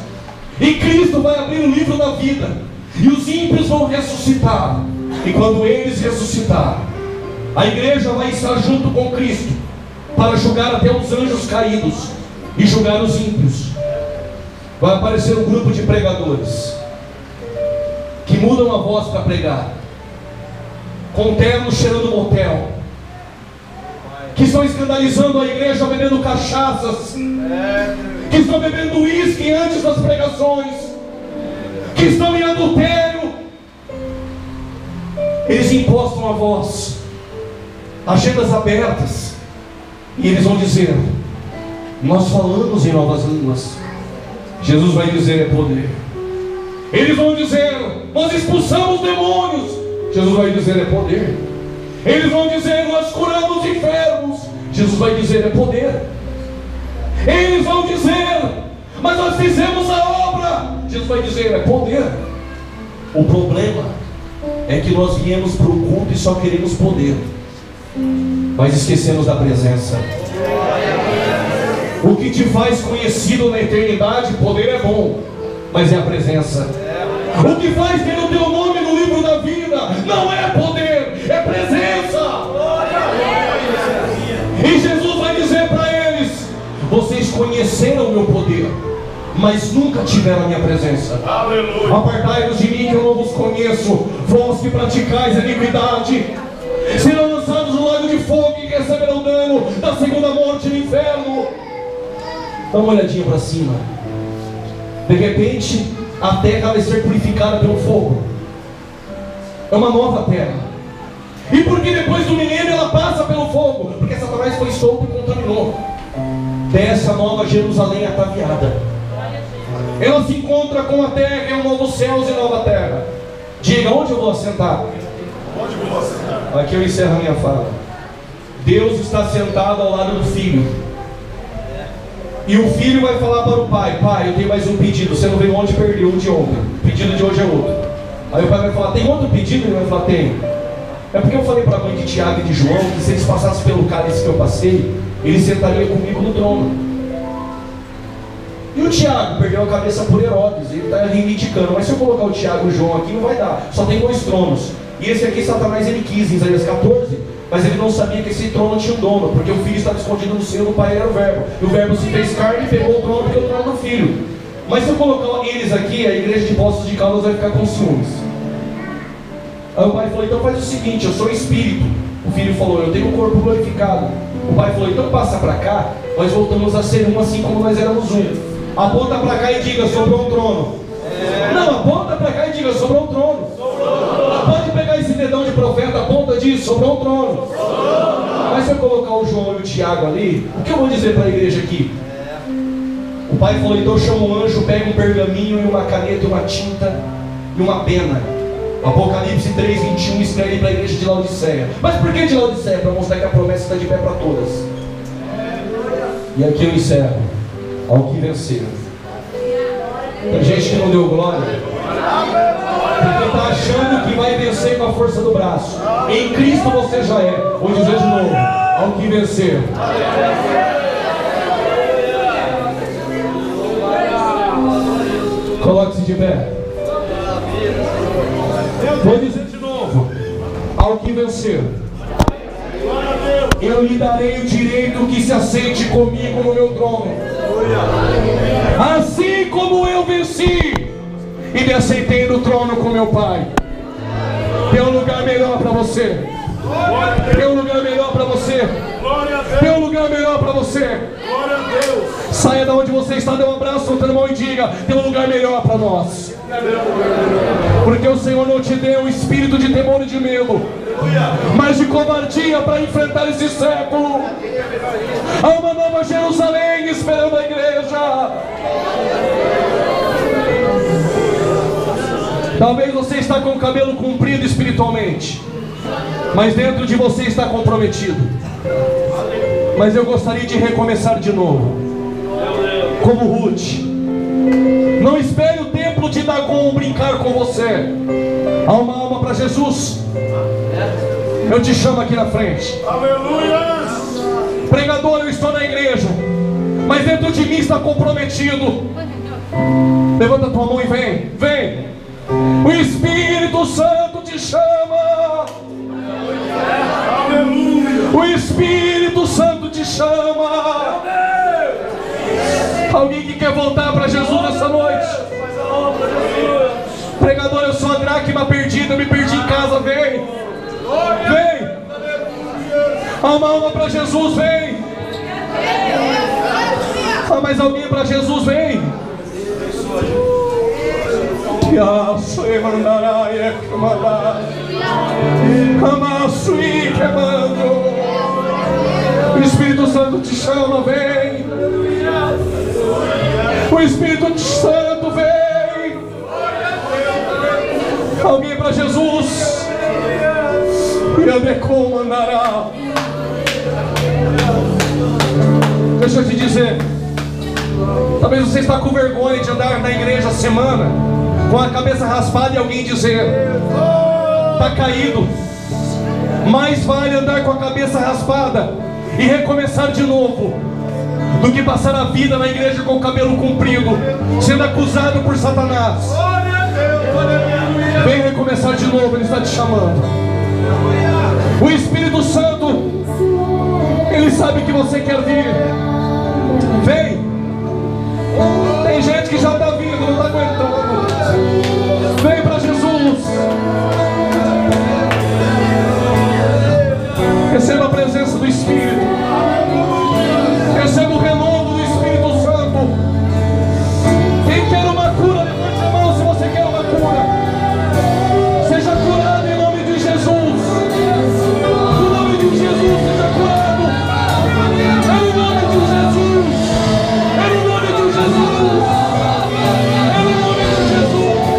e Cristo vai abrir o livro da vida, e os ímpios vão ressuscitar. E quando eles ressuscitarem, a igreja vai estar junto com Cristo para julgar até os anjos caídos e julgar os ímpios. Vai aparecer um grupo de pregadores que mudam a voz para pregar, com terno cheirando motel, que estão escandalizando a igreja, bebendo cachaças, que estão bebendo uísque antes das pregações, que estão em adultério. Eles impostam a voz, agendas abertas, e eles vão dizer: nós falamos em novas línguas. Jesus vai dizer: é poder. Eles vão dizer: nós expulsamos demônios. Jesus vai dizer: é poder. Eles vão dizer: nós curamos enfermos. Jesus vai dizer: é poder. Eles vão dizer: mas nós fizemos a obra. Jesus vai dizer: é poder. O problema é que nós viemos para o culto e só queremos poder, mas esquecemos da presença. O que te faz conhecido na eternidade, poder é bom, mas é a presença. O que faz ter o teu nome no livro da vida não é poder, é presença. E Jesus vai dizer para eles: vocês conheceram o meu poder, mas nunca tiveram a minha presença. Apartai-vos de mim, que eu não vos conheço, vós que praticais a iniquidade. Serão lançados no lago de fogo e receberão dano da segunda morte no inferno. Dá uma olhadinha para cima. De repente, a terra vai ser purificada pelo fogo. É uma nova terra. E porque depois do milênio ela passa pelo fogo? Porque Satanás foi solto e contaminou. Desce a nova Jerusalém ataviada. Ela se encontra com a terra, é um novo céus e nova terra. Diga: onde eu vou assentar? Onde eu vou assentar? Aqui eu encerro a minha fala. Deus está sentado ao lado do Filho. E o Filho vai falar para o Pai: pai, eu tenho mais um pedido. Você não veio ontem, perdeu o de ontem. O pedido de hoje é outro. Aí o Pai vai falar: tem outro pedido? Ele vai falar: tem. É porque eu falei para a mãe de Tiago e de João que se eles passassem pelo cálice que eu passei, eles sentariam comigo no trono. E o Tiago perdeu a cabeça por Herodes, ele está reivindicando: mas se eu colocar o Tiago e o João aqui, não vai dar, só tem 2 tronos. E esse aqui Satanás ele quis em Isaías 14, mas ele não sabia que esse trono tinha um dono, porque o Filho estava escondido no seio do Pai, era o Verbo, e o Verbo se fez carne e pegou o trono, porque o trono do Filho. Mas se eu colocar eles aqui, a igreja de Poços de Caldas vai ficar com ciúmes. Aí o Pai falou: então faz o seguinte, eu sou espírito. O Filho falou: eu tenho um corpo glorificado. O Pai falou: então passa para cá, nós voltamos a ser um, assim como nós éramos um. Aponta para cá e diga: sobrou um trono. Não, aponta para cá e diga: sobrou um trono. Pode pegar esse dedão de profeta, aponta e diz: sobrou um trono. Mas se eu colocar o João e o Tiago ali, o que eu vou dizer para a igreja aqui? O Pai falou: então chama um anjo, pega um pergaminho e uma caneta e uma tinta e uma pena. Apocalipse 3:21, escreve para a igreja de Laodiceia. Mas por que de Laodiceia? Para mostrar que a promessa está de pé para todas. E aqui eu encerro: ao que vencer. Tem gente que não deu glória porque está achando que vai vencer com a força do braço. Em Cristo você já é. Vou dizer de novo: ao que vencer. Coloque-se de pé. Vou dizer de novo: ao que vencer, eu lhe darei o direito que se assente comigo no meu trono. Assim como eu venci e me aceitei no trono com meu Pai. Tem um lugar melhor para você. Tem um lugar melhor para você. Tem um lugar melhor para você. Saia da onde você está, dê um abraço no teu irmão e diga: tem um lugar melhor para nós. Porque o Senhor não te deu o espírito de temor e de medo, mas de covardia para enfrentar esse século. Há uma nova Jerusalém esperando a igreja. Talvez você está com o cabelo comprido espiritualmente, mas dentro de você está comprometido. Mas eu gostaria de recomeçar de novo, como Ruth. Não espere o templo de Dagon brincar com você. Há uma alma para Jesus. Eu te chamo aqui na frente. Aleluia! Pregador, eu estou na igreja, mas mas dentro de mim está comprometido. Levanta tua mão e vem, vem. O Espírito Santo te chama. O Espírito Santo te chama. Alguém que quer voltar para Jesus nessa noite? Pregador, eu sou a dracma perdida, eu me perdi em casa, vem. Vem. Há uma alma para Jesus, vem. Há mais alguém para Jesus, vem. O Espírito Santo te chama, vem. O Espírito Santo vem. Alguém para Jesus. E eu me comandará. Deixa eu te dizer, talvez você está com vergonha de andar na igreja a semana com a cabeça raspada e alguém dizer: está caído. Mais vale andar com a cabeça raspada e recomeçar de novo do que passar a vida na igreja com o cabelo comprido, sendo acusado por Satanás. Vem recomeçar de novo, Ele está te chamando. O Espírito Santo, Ele sabe que você quer vir. Vem. Tem gente que já está vindo, não está aguentando. Vem para Jesus. Receba a presença do Espírito. Receba o renovo do Espírito Santo. Quem quer uma cura, levante a mão se você quer uma cura. Seja curado em nome de Jesus. No nome de Jesus, seja curado. É no nome de Jesus. É no nome de Jesus. É no nome de Jesus.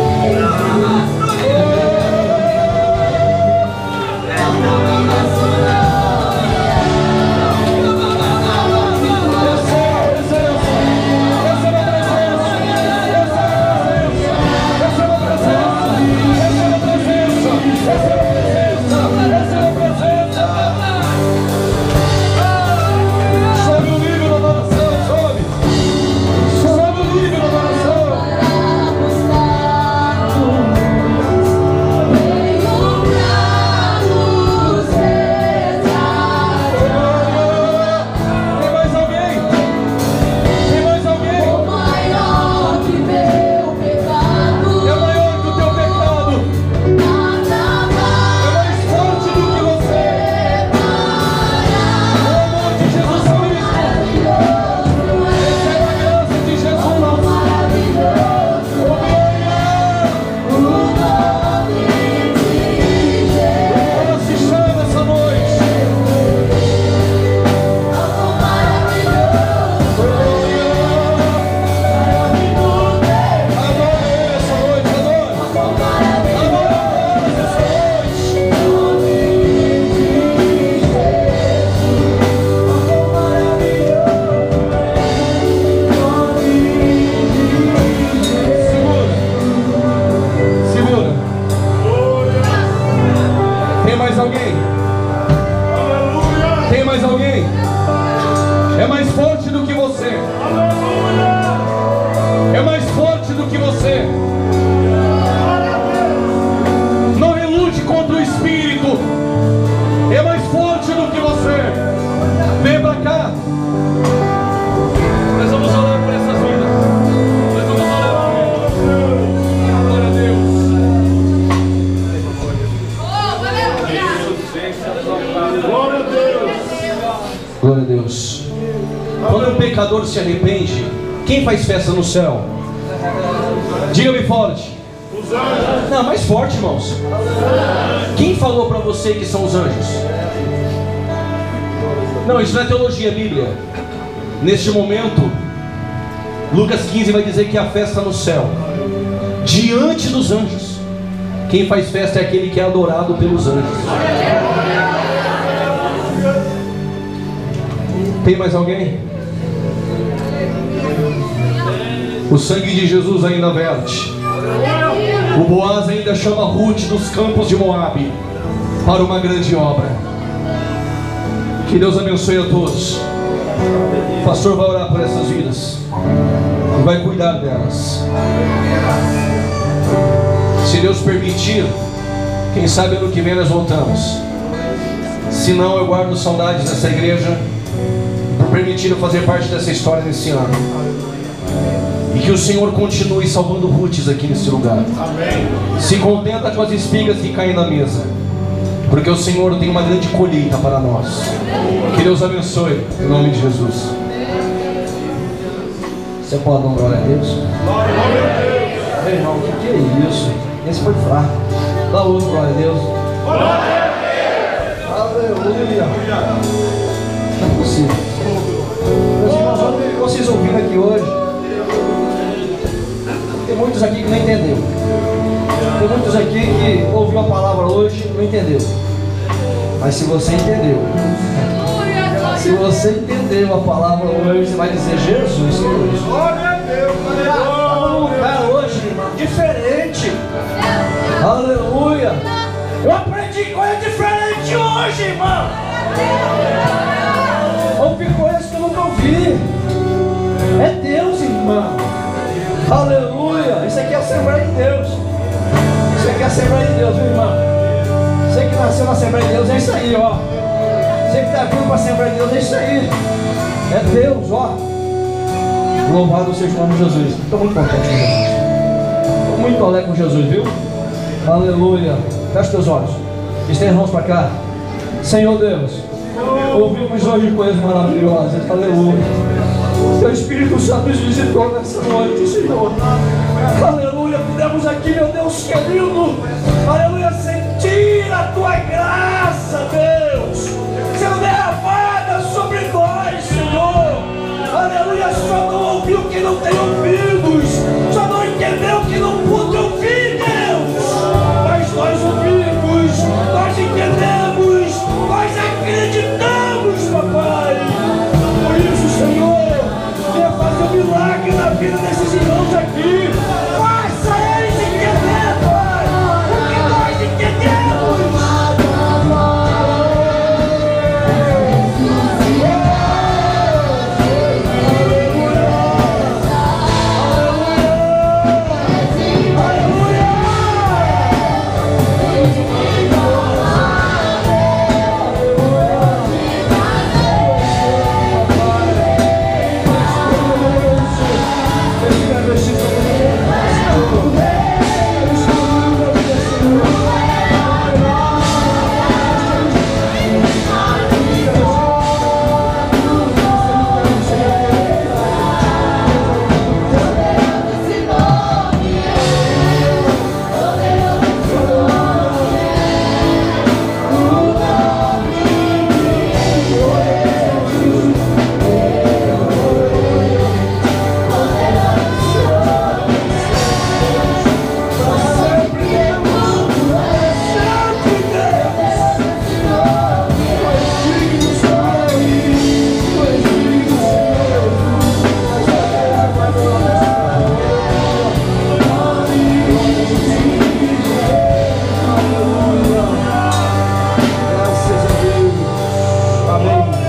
Glória a Deus. Quando um pecador se arrepende, quem faz festa no céu? Diga-me forte. Os anjos. Não, mais forte, irmãos. Quem falou para você que são os anjos? Não, isso não é teologia, é Bíblia. Neste momento, Lucas 15 vai dizer que a festa no céu, diante dos anjos. Quem faz festa é aquele que é adorado pelos anjos. Tem mais alguém? O sangue de Jesus ainda verte. O Boaz ainda chama Ruth dos campos de Moabe para uma grande obra. Que Deus abençoe a todos. O pastor vai orar por essas vidas e vai cuidar delas. Se Deus permitir, quem sabe ano que vem nós voltamos. Se não, eu guardo saudades dessa igreja por permitir eu fazer parte dessa história nesse ano. E que o Senhor continue salvando Ruths aqui nesse lugar. Amém. Se contenta com as espigas que caem na mesa, porque o Senhor tem uma grande colheita para nós. Que Deus abençoe, em nome de Jesus. Você pode dar uma glória a Deus? Glória a Deus. Meu irmão, o que é isso? Esse foi fraco. Dá outro, glória a Deus. Glória a Deus. Aleluia. Não é possível. Meus irmãos, vocês ouviram aqui hoje, tem muitos aqui que não entenderam. Tem muitos aqui que ouviu a palavra hoje e não entendeu. Mas se você entendeu, se você entendeu a palavra hoje, você vai dizer: Jesus, Glória a Deus. estava num lugar hoje, irmão, diferente. Aleluia. Eu aprendi coisa diferente hoje, irmão. Ouvi coisas que eu nunca ouvi. É Deus, irmão. Aleluia. Isso aqui é a Assembleia de Deus. Isso aqui é a Assembleia de Deus, meu irmão. Você que nasceu na Assembleia de Deus, é isso aí, ó. Você que está vindo para a Assembleia de Deus, é isso aí. É Deus, ó. Louvado seja o nome de Jesus. Estou muito contente com Jesus. Estou muito alegre com Jesus, viu? Aleluia. Feche teus olhos. Estenda as mãos para cá. Senhor Deus, ouvimos hoje coisas maravilhosas. Aleluia. Teu Espírito Santo nos visitou nessa noite, Senhor. Aleluia. Pudemos aqui, meu Deus querido, aleluia, sentir a tua graça, Deus, sendo derramada sobre nós, Senhor. Aleluia. Só não ouviu quem não tem ouvidos, só não entendeu quem não pôde ouvir, Deus. Mas nós ouvimos, nós entendemos, nós acreditamos, papai. Por isso, Senhor, venha fazer um milagre na vida desses irmãos aqui. Faça eles entender, Pai, o que nós entendemos. Amém.